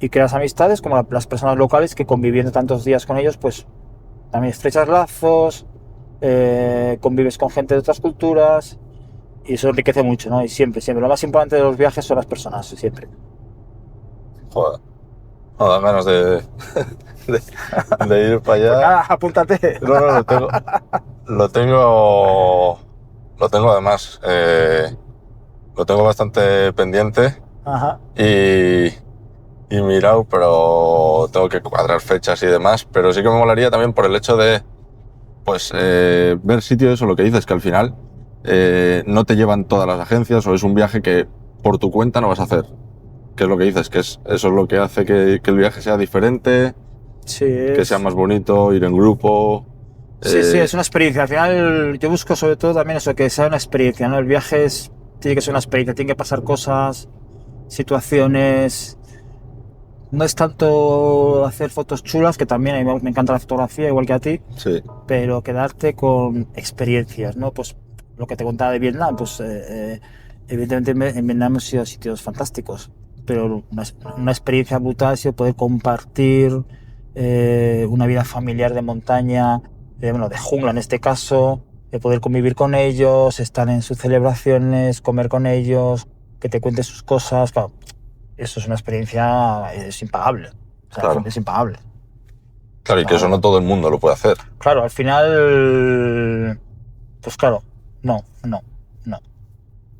y creas amistades, como las personas locales que conviviendo tantos días con ellos, pues también estrechas lazos, convives con gente de otras culturas y eso enriquece mucho, ¿no? Y siempre, lo más importante de los viajes son las personas, siempre. Joder. No dan ganas de ir para allá. Pues nada, apúntate. No, lo tengo además, lo tengo bastante pendiente. Ajá. Y mirado, pero tengo que cuadrar fechas y demás, pero sí que me molaría también por el hecho de, pues, ver sitios o lo que dices, que al final no te llevan todas las agencias o es un viaje que por tu cuenta no vas a hacer. Que es lo que dices, que eso es lo que hace que el viaje sea diferente, Sí, que sea más bonito, ir en grupo. Sí, es una experiencia. Al final yo busco sobre todo también eso, que sea una experiencia, ¿no? El viaje tiene que ser una experiencia, tiene que pasar cosas, situaciones. No es tanto hacer fotos chulas, que también a mí me encanta la fotografía, igual que a ti, Sí, pero quedarte con experiencias, ¿no? Pues lo que te contaba de Vietnam, pues evidentemente en Vietnam hemos ido a sitios fantásticos, pero una experiencia brutal ha sido poder compartir una vida familiar de montaña, bueno, de jungla en este caso, de poder convivir con ellos, estar en sus celebraciones, comer con ellos, que te cuenten sus cosas, claro, eso es una experiencia, es impagable, o sea, claro. es impagable. Claro, y que eso no todo el mundo lo puede hacer. Claro, al final, pues claro, no.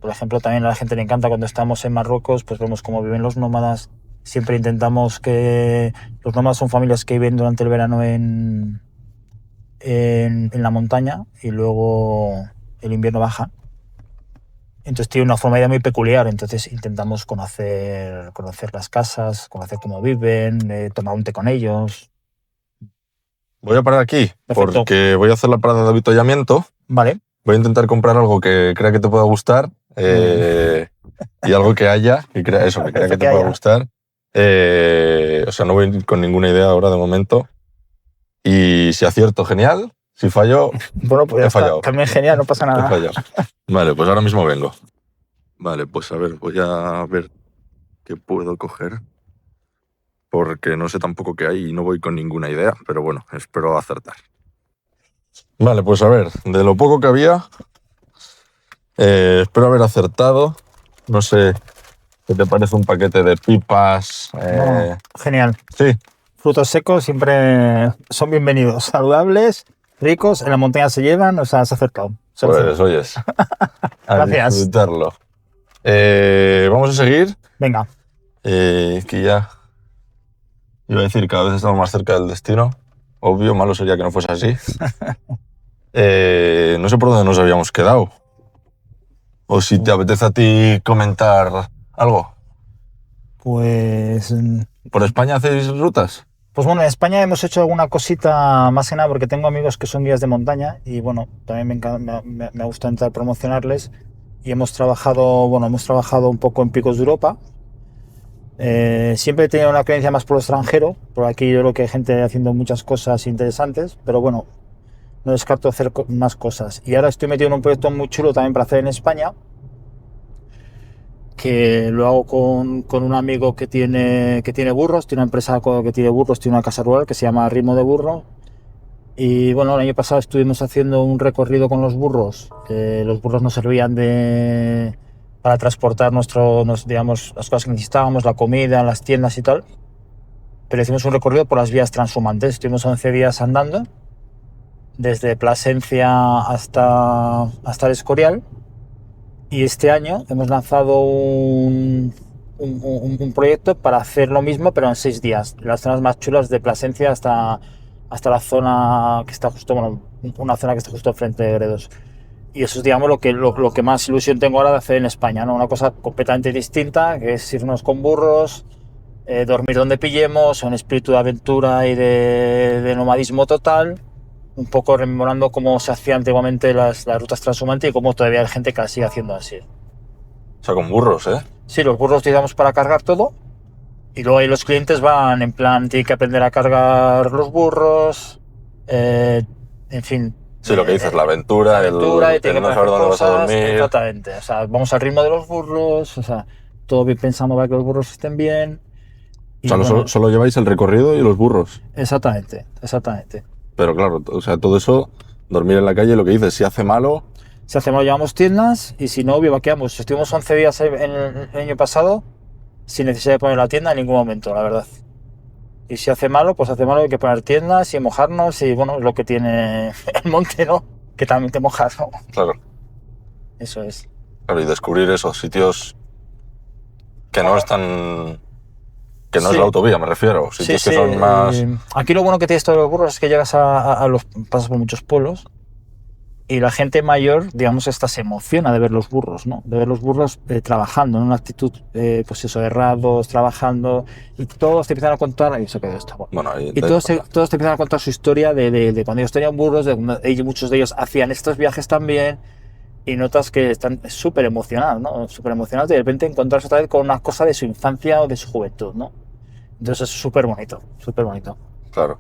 Por ejemplo, también a la gente le encanta cuando estamos en Marruecos, pues vemos cómo viven los nómadas. Siempre intentamos que los nómadas son familias que viven durante el verano en la montaña y luego el invierno bajan. Entonces tiene una forma de vida muy peculiar, entonces intentamos conocer las casas, conocer cómo viven, tomar un té con ellos. Voy a parar aquí, Perfecto. porque voy a hacer la parada de avituallamiento. Vale. Voy a intentar comprar algo que crea que te pueda gustar y algo que haya, que crea que te pueda gustar. O sea, no voy con ninguna idea ahora de momento. Y si acierto, genial. Si fallo, bueno, pues he fallado. También genial, no pasa nada. He fallado. Vale, pues ahora mismo vengo. Vale, pues a ver, voy a ver qué puedo coger. Porque no sé tampoco qué hay y no voy con ninguna idea, pero bueno, espero acertar. Vale, pues a ver, de lo poco que había, espero haber acertado. No sé qué te parece un paquete de pipas. Genial. Sí. Frutos secos siempre son bienvenidos, saludables, ricos, en la montaña se llevan, o sea, has acertado. Pues oyes, a Gracias. disfrutarlo. Vamos a seguir. Venga. Que ya iba a decir, cada vez estamos más cerca del destino. Obvio, malo sería que no fuese así. No sé por dónde nos habíamos quedado. O si te apetece a ti comentar algo. Pues... ¿Por España hacéis rutas? Pues bueno, en España hemos hecho alguna cosita más que nada porque tengo amigos que son guías de montaña y bueno, también me gusta intentar promocionarles y hemos trabajado un poco en picos de Europa. Siempre he tenido una creencia más por lo extranjero, por aquí yo creo que hay gente haciendo muchas cosas interesantes, pero bueno, no descarto hacer más cosas. Y ahora estoy metido en un proyecto muy chulo también para hacer en España, que lo hago con un amigo que tiene burros, tiene una empresa que tiene burros, tiene una casa rural que se llama Ritmo de Burro. Y bueno, el año pasado estuvimos haciendo un recorrido con los burros. Los burros nos servían para transportar digamos, las cosas que necesitábamos, la comida, las tiendas y tal. Pero hicimos un recorrido por las vías transhumantes. Estuvimos 11 días andando, desde Plasencia hasta el Escorial. Y este año hemos lanzado un proyecto para hacer lo mismo, pero en 6 días. Las zonas más chulas de Plasencia hasta la zona que está justo, bueno, una zona que está justo frente de Gredos. Y eso es, digamos, lo que más ilusión tengo ahora de hacer en España, ¿no? Una cosa completamente distinta, que es irnos con burros, dormir donde pillemos, un espíritu de aventura y de nomadismo total. Un poco rememorando cómo se hacían antiguamente las rutas transhumantes y cómo todavía hay gente que las sigue haciendo así. O sea, con burros, ¿eh? Sí, los burros utilizamos para cargar todo. Y luego ahí los clientes van en plan, tienen que aprender a cargar los burros, en fin. Sí, lo que dices, la aventura, y tienen que no hacer saber dónde vas a cosas, dormir. exactamente. O sea, vamos al ritmo de los burros, o sea, todo bien pensando para que los burros estén bien. O sea, bueno, solo lleváis el recorrido y los burros. exactamente. Pero claro, o sea, todo eso, dormir en la calle, lo que dices, si hace malo, Si hacemos, llevamos tiendas y si no, vivaqueamos. Estuvimos 11 días en el año pasado sin necesidad de poner la tienda en ningún momento, la verdad. Y si hace malo, pues hace malo, hay que poner tiendas y mojarnos y bueno, es lo que tiene el monte, ¿no? Que también te mojas, ¿no? claro. Eso es. Claro, y descubrir esos sitios que no están... Que no Sí. es la autovía, me refiero. Sitios que son más... Aquí lo bueno que tiene esto de los burros es que llegas pasas por muchos pueblos y la gente mayor, digamos, se emociona de ver los burros, ¿no? De ver los burros trabajando, en una actitud, pues eso, errados, trabajando, y todos te empiezan a contar, y eso que está bueno. Bueno, ahí Y todos te empiezan a contar su historia de cuando ellos tenían burros, de cuando muchos de ellos hacían estos viajes también, y notas que están súper emocionados, ¿no? Súper emocionados de repente encontrarse otra vez con una cosa de su infancia o de su juventud, ¿no? Entonces es súper bonito, súper bonito. Claro.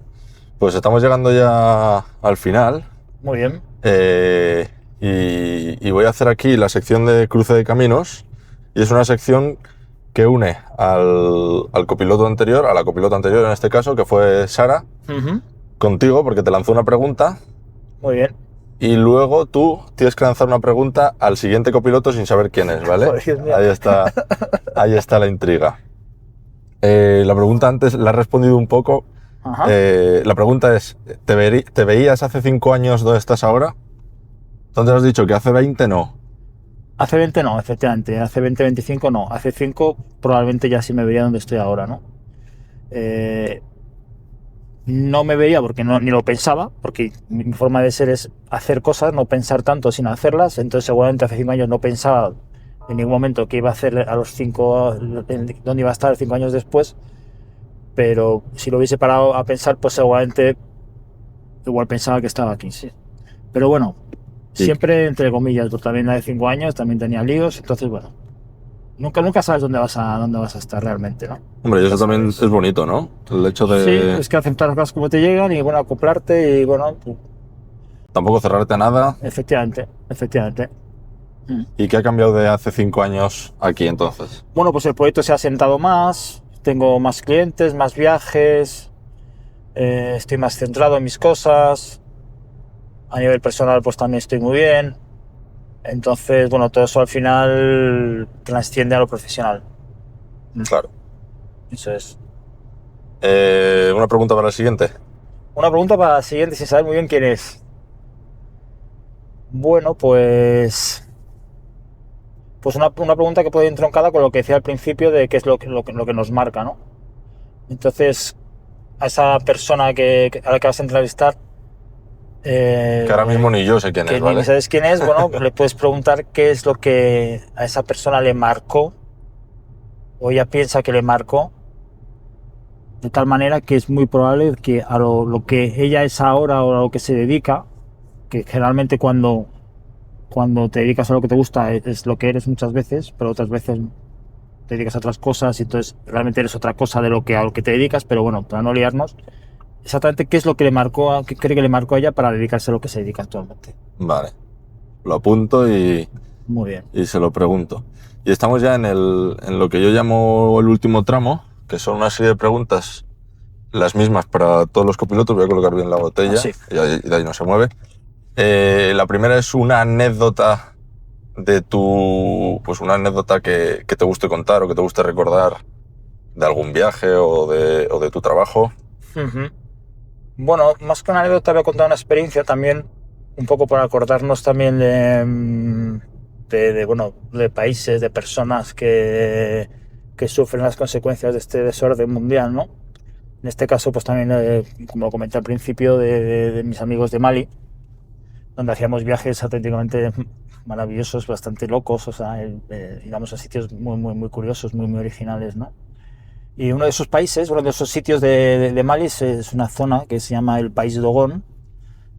Pues estamos llegando ya al final. Muy bien. Y voy a hacer aquí la sección de cruce de caminos. Y es una sección que une al copiloto anterior, a la copiloto anterior en este caso, que fue Sara, contigo, porque te lanzó una pregunta. Muy bien. Y luego tú tienes que lanzar una pregunta al siguiente copiloto sin saber quién es, ¿vale? Joder, Dios mío. Ahí está la intriga. La pregunta antes la has respondido un poco. Ajá. La pregunta es, ¿te veías hace 5 años donde estás ahora? Entonces has dicho que hace 20 no. Hace 20 no, efectivamente. Hace 20, 25 no. Hace 5 probablemente ya sí me vería donde estoy ahora, ¿no? No me veía porque ni lo pensaba, porque mi forma de ser es hacer cosas, no pensar tanto sin hacerlas. Entonces seguramente hace 5 años no pensaba en ningún momento qué iba a hacer a los 5, dónde iba a estar 5 años después. Pero si lo hubiese parado a pensar, pues seguramente igual pensaba que estaba aquí, sí. Pero bueno, Sí. siempre entre comillas, yo también de 5 años, también tenía líos, entonces bueno, nunca sabes dónde vas a estar realmente, ¿no? Hombre, y eso también es bonito, ¿no? El hecho de Sí, es que aceptar las cosas como te llegan y bueno, acoplarte y bueno, pues, tampoco cerrarte a nada. efectivamente. ¿Y qué ha cambiado de hace 5 años aquí entonces? Bueno, pues el proyecto se ha asentado más, tengo más clientes, más viajes, estoy más centrado en mis cosas, a nivel personal pues también estoy muy bien. Entonces, bueno, todo eso al final trasciende a lo profesional. Claro. Eso es. Una pregunta para el siguiente. Una pregunta para la siguiente, sin saber muy bien quién es. Bueno, pues una pregunta que puede ir entroncada con lo que decía al principio de qué es lo que nos marca, ¿no? Entonces, a esa persona a la que vas a entrevistar, Que ahora mismo ni yo sé quién que es, ¿vale? ni sabes quién es, bueno, le puedes preguntar qué es lo que a esa persona le marcó o ella piensa que le marcó, de tal manera que es muy probable que a lo que ella es ahora o a lo que se dedica, que generalmente cuando te dedicas a lo que te gusta es lo que eres muchas veces, pero otras veces te dedicas a otras cosas y entonces realmente eres otra cosa de a lo que te dedicas, pero bueno, para no liarnos, exactamente qué es lo que le marcó, qué cree que le marcó a ella para dedicarse a lo que se dedica actualmente. Vale. Lo apunto Muy bien. y se lo pregunto. Y estamos ya en lo que yo llamo el último tramo, que son una serie de preguntas, las mismas para todos los copilotos. Voy a colocar bien la botella Sí. y de ahí no se mueve. La primera es una anécdota pues una anécdota que te guste contar o que te guste recordar de algún viaje o de tu trabajo. Uh-huh. Bueno, más que una anécdota voy a contar una experiencia también, un poco para acordarnos también de países, de personas que sufren las consecuencias de este desorden mundial, ¿no? En este caso, pues también, como comenté al principio, de mis amigos de Mali, donde hacíamos viajes auténticamente maravillosos, bastante locos, o sea, digamos a sitios muy curiosos, muy originales, ¿no? Y uno de esos países, uno de esos sitios de Mali es una zona que se llama el País Dogon.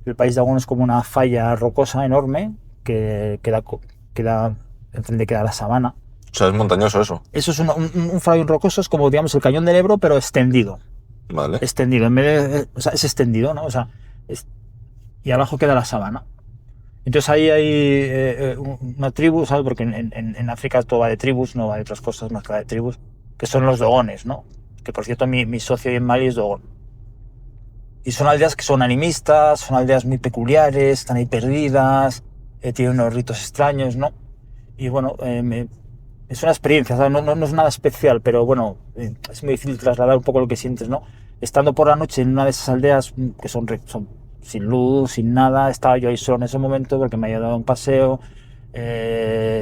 El País Dogon es como una falla rocosa enorme que queda enfrente, queda la sabana. O sea, es montañoso eso. Eso es un faraón rocoso, es como, digamos, el Cañón del Ebro, pero extendido. Vale. Extendido, en vez de, o sea, es extendido, ¿no? O sea, y abajo queda la sabana. Entonces ahí hay una tribu, ¿sabes? Porque en África todo va de tribus, no va de otras cosas más que va de tribus, que son los dogones, ¿no? Que por cierto mi socio en Mali es dogón. Y son aldeas que son animistas, son aldeas muy peculiares, están ahí perdidas, tienen unos ritos extraños, ¿no? Y bueno, es una experiencia, ¿sabes? No es nada especial, pero bueno, es muy difícil trasladar un poco lo que sientes, ¿no? Estando por la noche en una de esas aldeas que son sin luz, sin nada, estaba yo ahí solo en ese momento porque me había dado un paseo.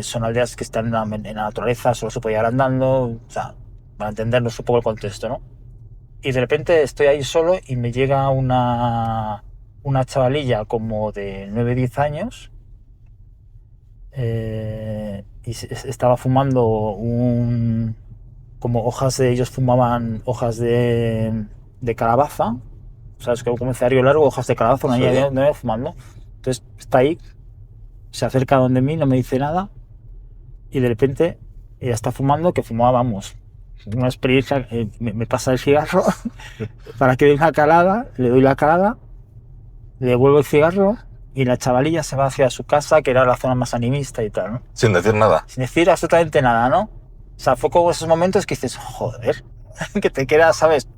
Son aldeas que están en la naturaleza, solo se puede ir andando, o sea, para entendernos un poco el contexto, ¿no? Y de repente estoy ahí solo y me llega una chavalilla como de 9-10 años y estaba fumando como hojas de... Ellos fumaban hojas de calabaza, ¿sabes? Como un cedario largo, hojas de calabaza, una niña de fumando. Entonces está ahí, se acerca donde mí, no me dice nada y de repente ella está fumando, que fumaba, vamos, una experiencia, me pasa el cigarro para que dé una calada, le doy la calada, le devuelvo el cigarro y la chavalilla se va hacia su casa, que era la zona más animista y tal, ¿no? Sin decir nada. Sin decir absolutamente nada, ¿no? O sea, fue como esos momentos que dices, joder, que te quedas, ¿sabes?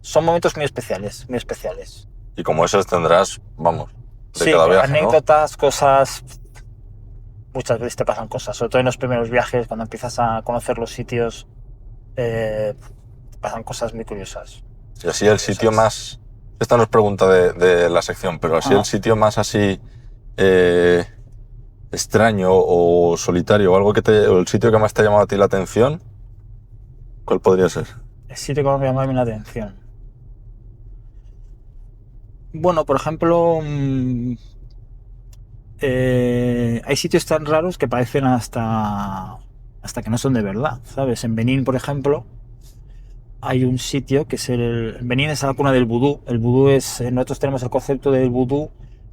Son momentos muy especiales, muy especiales. Y como esos tendrás, vamos, de sí, cada viaje, anécdotas, ¿no? Cosas... Muchas veces te pasan cosas, sobre todo en los primeros viajes, cuando empiezas a conocer los sitios, te pasan cosas muy curiosas. Y así el sitio más... Esta no es pregunta de la sección, pero así el sitio más así extraño o solitario o algo o el sitio que más te ha llamado a ti la atención, ¿cuál podría ser? El sitio que más me llama a mí la atención. Bueno, por ejemplo, hay sitios tan raros que parecen hasta que no son de verdad, ¿sabes? En Benín, por ejemplo, hay un sitio que es Benín es la cuna del vudú. El vudú es... Nosotros tenemos el concepto del vudú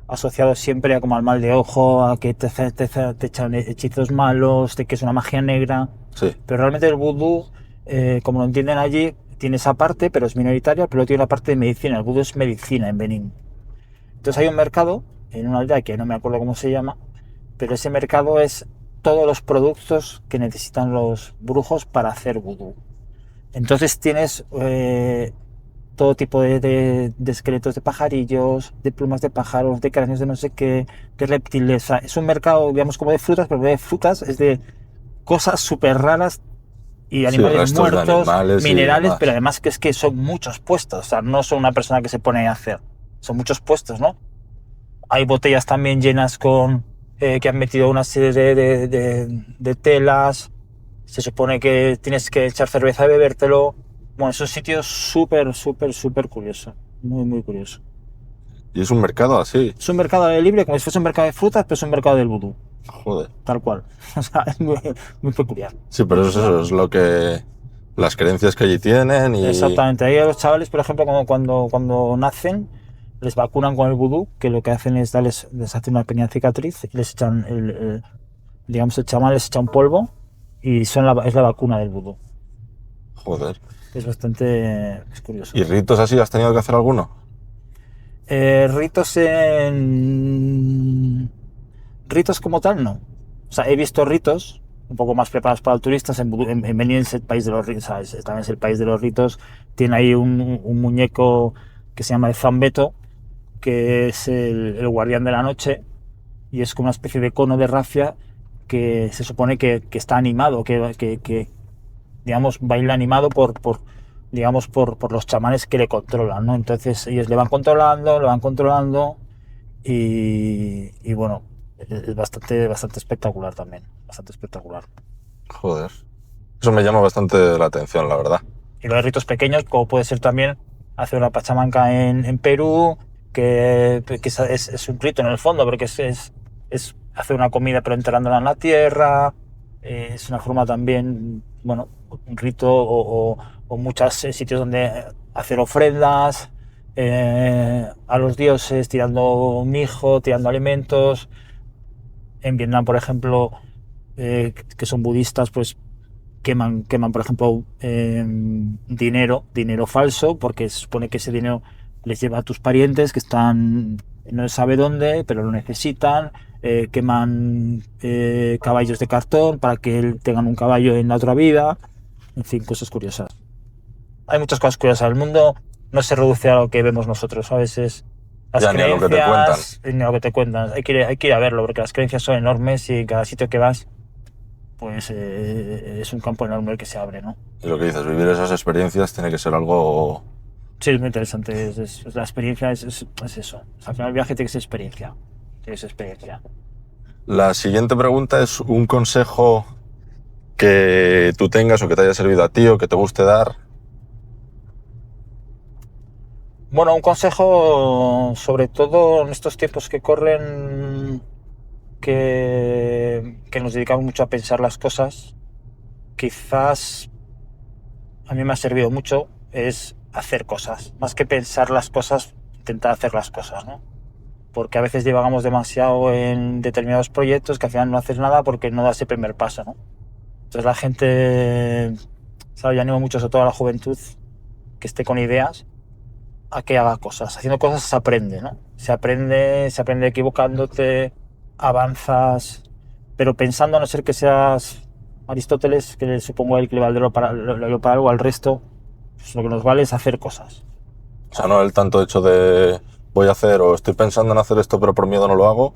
asociado siempre a como al mal de ojo, a que te echan hechizos malos, de que es una magia negra. Sí. Pero realmente el vudú, como lo entienden allí, tiene esa parte, pero es minoritaria, pero tiene una parte de medicina. El vudú es medicina en Benín. Entonces hay un mercado en una aldea que no me acuerdo cómo se llama, pero ese mercado es todos los productos que necesitan los brujos para hacer vudú. Entonces tienes todo tipo de esqueletos de pajarillos, de plumas de pájaros, de cráneos de no sé qué, de reptiles. O sea, es un mercado, digamos, como de frutas, pero de frutas es de cosas súper raras y animales muertos, minerales, pero además que es que son muchos puestos. O sea, no son una persona que se pone a hacer, son muchos puestos, ¿no? Hay botellas también llenas que han metido una serie de telas. Se supone que tienes que echar cerveza y bebértelo. Bueno, es un sitio súper curioso. Muy, muy curioso. ¿Y es un mercado así? Es un mercado libre, como si fuese un mercado de frutas, pero es un mercado del vudú. Joder. Tal cual. O sea, es muy, muy peculiar. Sí, pero eso es lo que... Las creencias que allí tienen y... Exactamente. Ahí a los chavales, por ejemplo, cuando nacen, les vacunan con el vudú, que lo que hacen es les hacen una pequeña cicatriz y les echan digamos, el chamán les echa un polvo y es la vacuna del vudú. Joder. Es bastante curioso. ¿Y ritos así has tenido que hacer alguno? Ritos como tal, no. O sea, he visto ritos un poco más preparados para los turistas. En Benín es el país de los ritos, también es el país de los ritos. Tiene ahí un muñeco que se llama el Zambeto, que es el guardián de la noche, y es como una especie de cono de rafia que se supone que está animado, que digamos, baila animado por los chamanes que le controlan, ¿no? Entonces ellos le van controlando y bueno, es bastante espectacular también, bastante espectacular. Joder. Eso me llama bastante la atención, la verdad. Y los ritos pequeños, como puede ser también hacer una pachamanca en Perú, que es un rito en el fondo, porque es hacer una comida pero enterrándola en la tierra. Es una forma también, bueno, un rito o muchos sitios donde hacer ofrendas a los dioses, tirando mijo, tirando alimentos. En Vietnam, por ejemplo, que son budistas, pues queman por ejemplo, dinero falso, porque se supone que ese dinero les lleva a tus parientes que están no se sabe dónde, pero lo necesitan. Queman caballos de cartón para que tengan un caballo en la otra vida. En fin, cosas curiosas. Hay muchas cosas curiosas. El mundo no se reduce a lo que vemos nosotros. A veces las Ya, ni a lo que te cuentan. ni a lo que te cuentan. Hay que ir a verlo, porque las creencias son enormes y en cada sitio que vas, pues es un campo enorme el que se abre, ¿no? Y lo que dices, vivir esas experiencias tiene que ser algo... Sí, es muy interesante. La experiencia es eso. O sea, al final el viaje tiene que ser experiencia. Tiene que ser experiencia. La siguiente pregunta es un consejo que tú tengas o que te haya servido a ti o que te guste dar. Bueno, un consejo, sobre todo en estos tiempos que corren, que nos dedicamos mucho a pensar las cosas, quizás a mí me ha servido mucho, es hacer cosas. Más que pensar las cosas, intentar hacer las cosas, ¿no? Porque a veces divagamos demasiado en determinados proyectos que al final no haces nada porque no das ese primer paso, ¿no? Entonces la gente, ¿sabes? Yo animo mucho, sobre todo a la juventud, que esté con ideas, a que haga cosas. Haciendo cosas se aprende, ¿no? Se aprende equivocándote, avanzas, pero pensando, a no ser que seas Aristóteles, que supongo él que le valdrá para algo al resto, pues lo que nos vale es hacer cosas. O sea, no el tanto hecho de voy a hacer o estoy pensando en hacer esto pero por miedo no lo hago,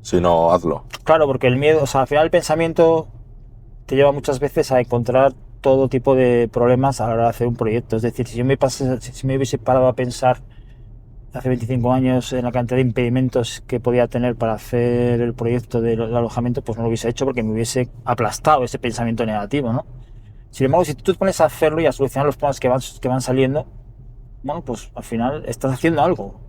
sino hazlo. Claro, porque el miedo, o sea, al final el pensamiento te lleva muchas veces a encontrar todo tipo de problemas a la hora de hacer un proyecto. Es decir, si me hubiese parado a pensar hace 25 años en la cantidad de impedimentos que podía tener para hacer el proyecto del alojamiento, pues no lo hubiese hecho porque me hubiese aplastado ese pensamiento negativo, ¿no? Sin embargo, si tú te pones a hacerlo y a solucionar los problemas que van saliendo, bueno, pues al final estás haciendo algo.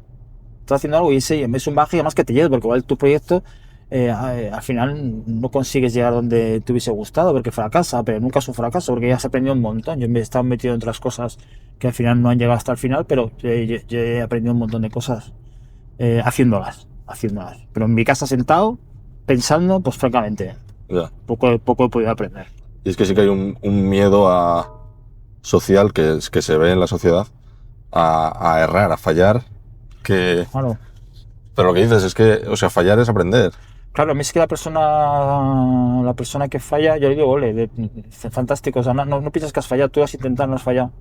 Estás haciendo algo y ese es un baje además que te lleva, porque igual tu proyecto al final no consigues llegar donde te hubiese gustado, porque fracasa, pero nunca es un fracaso, porque ya has aprendido un montón. Yo me he estado metido en otras cosas que al final no han llegado hasta el final, pero yo he aprendido un montón de cosas haciéndolas. Pero en mi casa sentado, pensando, pues francamente, Ya. poco he podido aprender. Y es que sí que hay un miedo social que se ve en la sociedad a errar, a fallar, que... Claro. Pero lo que dices es que, o sea, fallar es aprender. Claro, a mí es que la persona que falla, yo le digo, ole, fantástico, o sea, no piensas que has fallado, tú has intentado, no has fallado.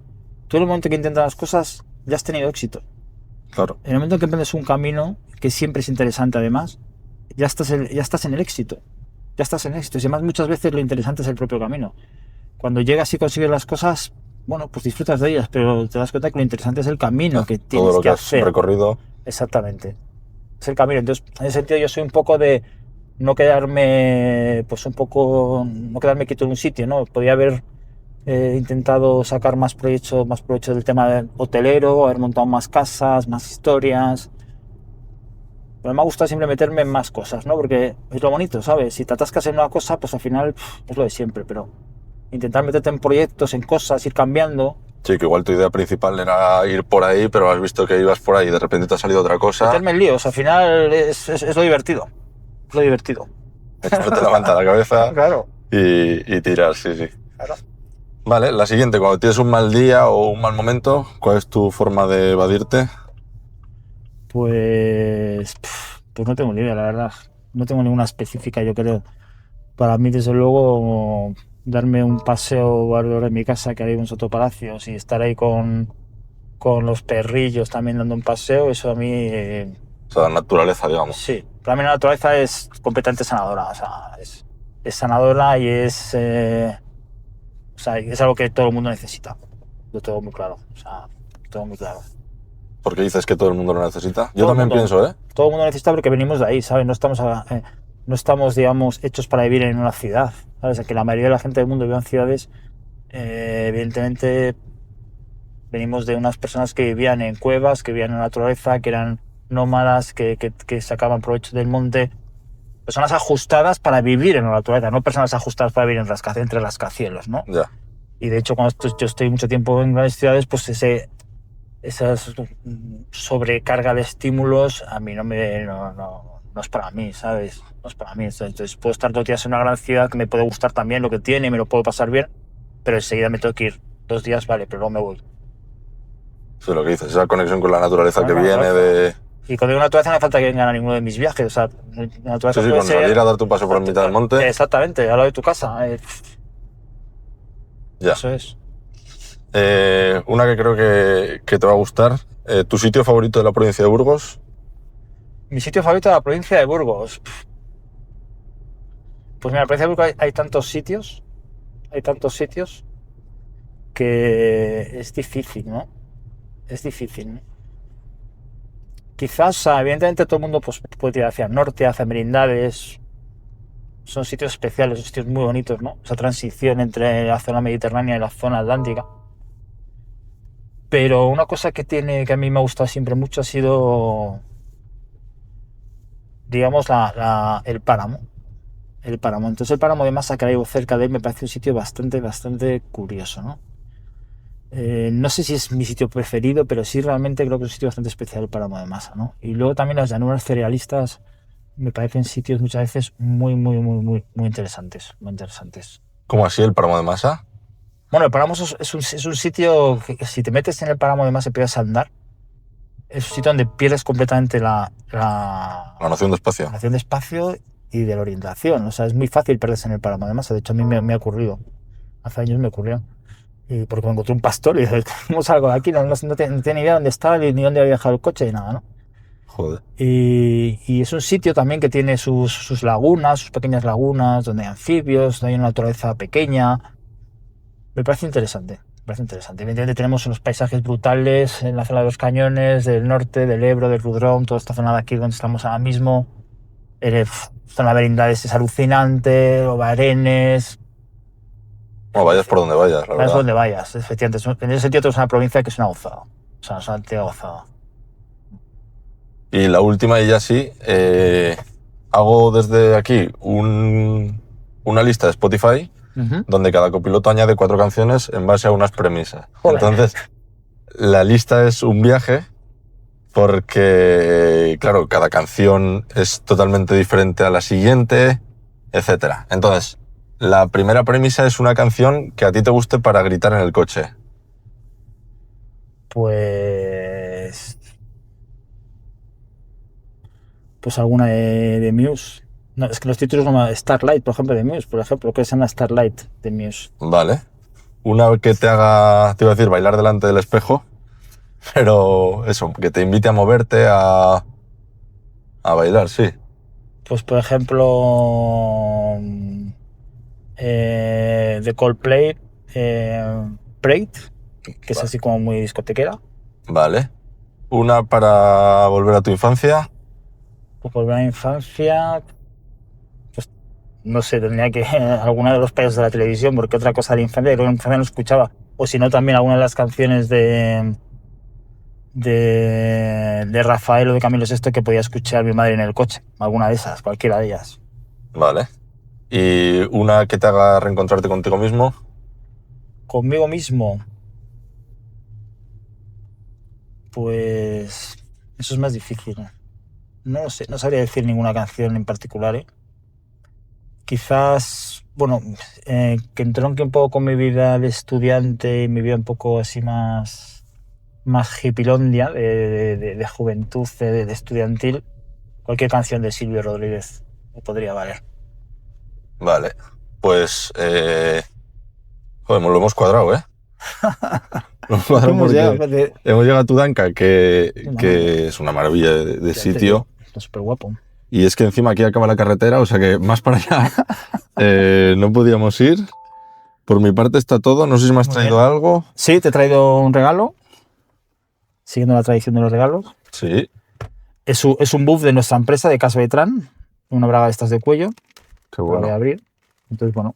Tú en el momento que intentas las cosas, ya has tenido éxito. Claro. En el momento que emprendes un camino, que siempre es interesante además, ya estás en el éxito. Ya estás en el éxito. Y además muchas veces lo interesante es el propio camino. Cuando llegas y consigues las cosas, bueno, pues disfrutas de ellas, pero te das cuenta que lo interesante es el camino que tienes todo lo que has hacer. recorrido. Exactamente. Es el camino. Entonces, en ese sentido yo soy un poco de no quedarme quieto en un sitio, ¿no? Podría haber intentado sacar más provecho del tema del hotelero, haber montado más casas, más historias. Pero me ha gustado siempre meterme en más cosas, ¿no? Porque es lo bonito, ¿sabes? Si te atascas en una cosa, pues al final es lo de siempre, pero intentar meterte en proyectos, en cosas, ir cambiando. Sí, que igual tu idea principal era ir por ahí, pero has visto que ibas por ahí y de repente te ha salido otra cosa. Meterme en líos, al final es lo divertido. Es lo divertido. Echarte la manta a la cabeza Claro. y tirar, sí. Claro. Vale, la siguiente, cuando tienes un mal día o un mal momento, ¿cuál es tu forma de evadirte? Pues no tengo ni idea, la verdad. No tengo ninguna específica, yo creo. Para mí, desde luego, darme un paseo alrededor de mi casa, que hay un sotopalacios, y estar ahí con los perrillos también dando un paseo, eso a mí... O sea, la naturaleza, digamos. Sí, para mí la naturaleza es completamente sanadora. O sea, es sanadora y es algo que todo el mundo necesita. Lo tengo muy claro. O sea, todo muy claro. ¿Por qué dices que todo el mundo lo necesita? Yo Todo el también mundo. pienso, ¿eh? Todo el mundo necesita porque venimos de ahí, ¿sabes? No estamos, digamos, hechos para vivir en una ciudad, ¿sabes? Que la mayoría de la gente del mundo vive en ciudades. Evidentemente, venimos de unas personas que vivían en cuevas, que vivían en la naturaleza, que eran nómadas, que sacaban provecho del monte. Personas ajustadas para vivir en la naturaleza, no personas ajustadas para vivir entre rascacielos, ¿no? Ya. Y de hecho, cuando yo estoy mucho tiempo en grandes ciudades, pues esa sobrecarga de estímulos a mí no no es para mí, ¿sabes? No es para mí. Entonces puedo estar 2 días en una gran ciudad que me puede gustar también lo que tiene, me lo puedo pasar bien, pero enseguida me tengo que ir 2 días, vale, pero luego me voy. Eso es lo que dices, esa conexión con la naturaleza Con que la viene naturaleza. de... Y con la naturaleza no hace falta que vengan a ninguno de mis viajes. O sea, la naturaleza Sí, puede con ser... salir a dar tu paso por mitad del monte. Exactamente, al lado de tu casa. Ya. Eso es. Una que creo que te va a gustar. ¿Tu sitio favorito de la provincia de Burgos? Mi sitio favorito de la provincia de Burgos. Pues mira, en la provincia de Burgos hay tantos sitios. Hay tantos sitios que es difícil, ¿no? Es difícil, ¿no? Quizás, o sea, evidentemente todo el mundo pues, puede tirar hacia el norte, hacia Merindades. Son sitios especiales, son sitios muy bonitos, ¿no? Esa transición entre la zona mediterránea y la zona atlántica. Pero una cosa que tiene, que a mí me ha gustado siempre mucho ha sido, digamos, el páramo. El páramo. Entonces el páramo de Masa, que hay cerca de él, me parece un sitio bastante curioso, ¿no? No sé si es mi sitio preferido, pero sí realmente creo que es un sitio bastante especial el páramo de Masa, ¿no? Y luego también las llanuras cerealistas me parecen sitios muchas veces muy interesantes. Muy interesantes. ¿Cómo así el páramo de Masa? Bueno, el páramo es un sitio que si te metes en el páramo de Masa y empiezas a andar, es un sitio donde pierdes completamente La noción de espacio. la noción de espacio y de la orientación. O sea, es muy fácil perderse en el páramo de Masa. De hecho, a mí me ha ocurrido. Hace años me ocurrió. Y porque me encontré un pastor y dije, ¿cómo salgo de aquí? No tenía ni idea dónde estaba ni dónde había dejado el coche ni nada, ¿no? Joder. Y es un sitio también que tiene sus lagunas, sus pequeñas lagunas, donde hay anfibios, donde hay una naturaleza pequeña. Me parece interesante. Me parece interesante. Evidentemente tenemos unos paisajes brutales en la zona de los cañones, del norte, del Ebro, del Rudrón, toda esta zona de aquí donde estamos ahora mismo. Zona de Merindades es alucinante, Obarenes. Bueno, vayas por donde vayas, la Vayas verdad. donde vayas, efectivamente. En ese sentido, es una provincia que es una gozada. O sea, es una auténtica gozada. Y la última, y ya sí, hago desde aquí una lista de Spotify donde cada copiloto añade 4 canciones en base a unas premisas. Joder. Entonces, la lista es un viaje porque, claro, cada canción es totalmente diferente a la siguiente, etcétera. Entonces, la primera premisa es una canción que a ti te guste para gritar en el coche. Pues alguna de Muse. No, es que los títulos no me... Starlight, por ejemplo, de Muse, por ejemplo, que se llama Starlight de Muse. Vale. Una que te haga, te iba a decir, bailar delante del espejo, pero eso, que te invite a moverte, a bailar, sí. Pues, por ejemplo, de Coldplay, Parade, que es así como muy discotequera. Vale. Una para volver a tu infancia. Pues volver a la infancia, pues no sé, tendría que alguna de los payasos de la televisión, porque otra cosa de la infancia, creo que en la infancia no escuchaba. O si no, también alguna de las canciones de Rafael o de Camilo Sesto que podía escuchar mi madre en el coche. Alguna de esas, cualquiera de ellas. Vale. Y una que te haga reencontrarte contigo mismo. Conmigo mismo, pues eso es más difícil. No lo sé, no sabría decir ninguna canción en particular, ¿eh? Quizás, bueno, que entronque un poco con mi vida de estudiante y mi vida un poco así más hipilondia, de juventud, de estudiantil. Cualquier canción de Silvio Rodríguez me podría valer. Vale. Pues, joder, lo hemos cuadrado, ¿eh? Lo hemos cuadrado porque hemos llegado a Tudanca, que es una maravilla de sitio. Está súper guapo. Y es que encima aquí acaba la carretera, o sea que más para allá no podíamos ir. Por mi parte está todo. No sé si me has traído algo. Sí, te he traído un regalo. Siguiendo la tradición de los regalos. Sí. Es un buff de nuestra empresa, de Casa Betran. Una braga de estas de cuello. Qué bueno. La voy a abrir. Entonces, bueno.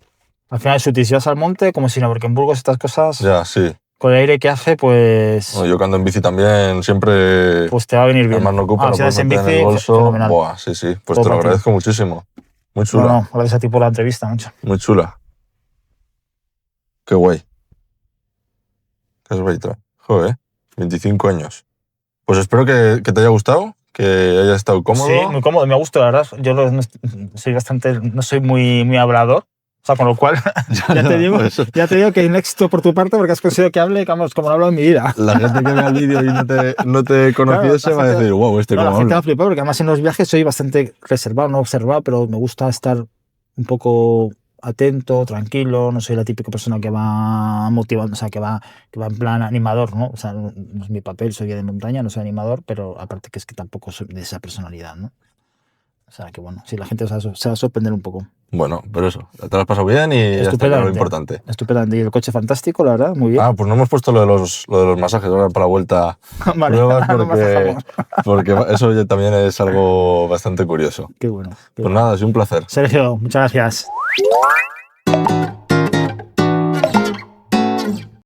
Al final es útil si vas al monte, como si no, porque en Burgos estas cosas, Ya, sí. con el aire que hace, pues... Bueno, yo que ando en bici también siempre... Pues te va a venir bien. Además no ocupa, si lo vas puedes en meter bici, en el bolso. fenomenal. Buah, sí, sí. Pues Todo te lo para ti. agradezco muchísimo. Muy chula. No, gracias a ti por la entrevista, mucho. Muy chula. Qué guay. Qué es Joder, 25 años. Pues espero que te haya gustado, que hayas estado cómodo. Sí, muy cómodo, me gusta, la verdad. Yo no soy muy hablador. O sea, con lo cual, ya te digo que hay un éxito por tu parte porque has conseguido que hable, vamos, como no hablo en mi vida. La gente que vea el vídeo y no te conociese, claro, va a decir, wow, cómo habla. La gente va a flipar porque además en los viajes soy bastante reservado, no observado, pero me gusta estar un poco atento, tranquilo. No soy la típica persona que va motivando, o sea, que va en plan animador, ¿no? O sea, no es mi papel, soy guía de montaña, no soy animador, pero aparte que es que tampoco soy de esa personalidad, ¿no? O sea, que bueno, sí, la gente se va a sorprender un poco. Bueno, pero eso, te lo has pasado bien y ya está, lo importante. Estupendamente. Y el coche fantástico, la verdad, muy bien. Ah, pues no hemos puesto lo de los masajes ahora para la vuelta. Vale, pruebas porque eso ya también es algo bastante curioso. Qué bueno. Pues nada, ha sido un placer. Sergio, muchas gracias.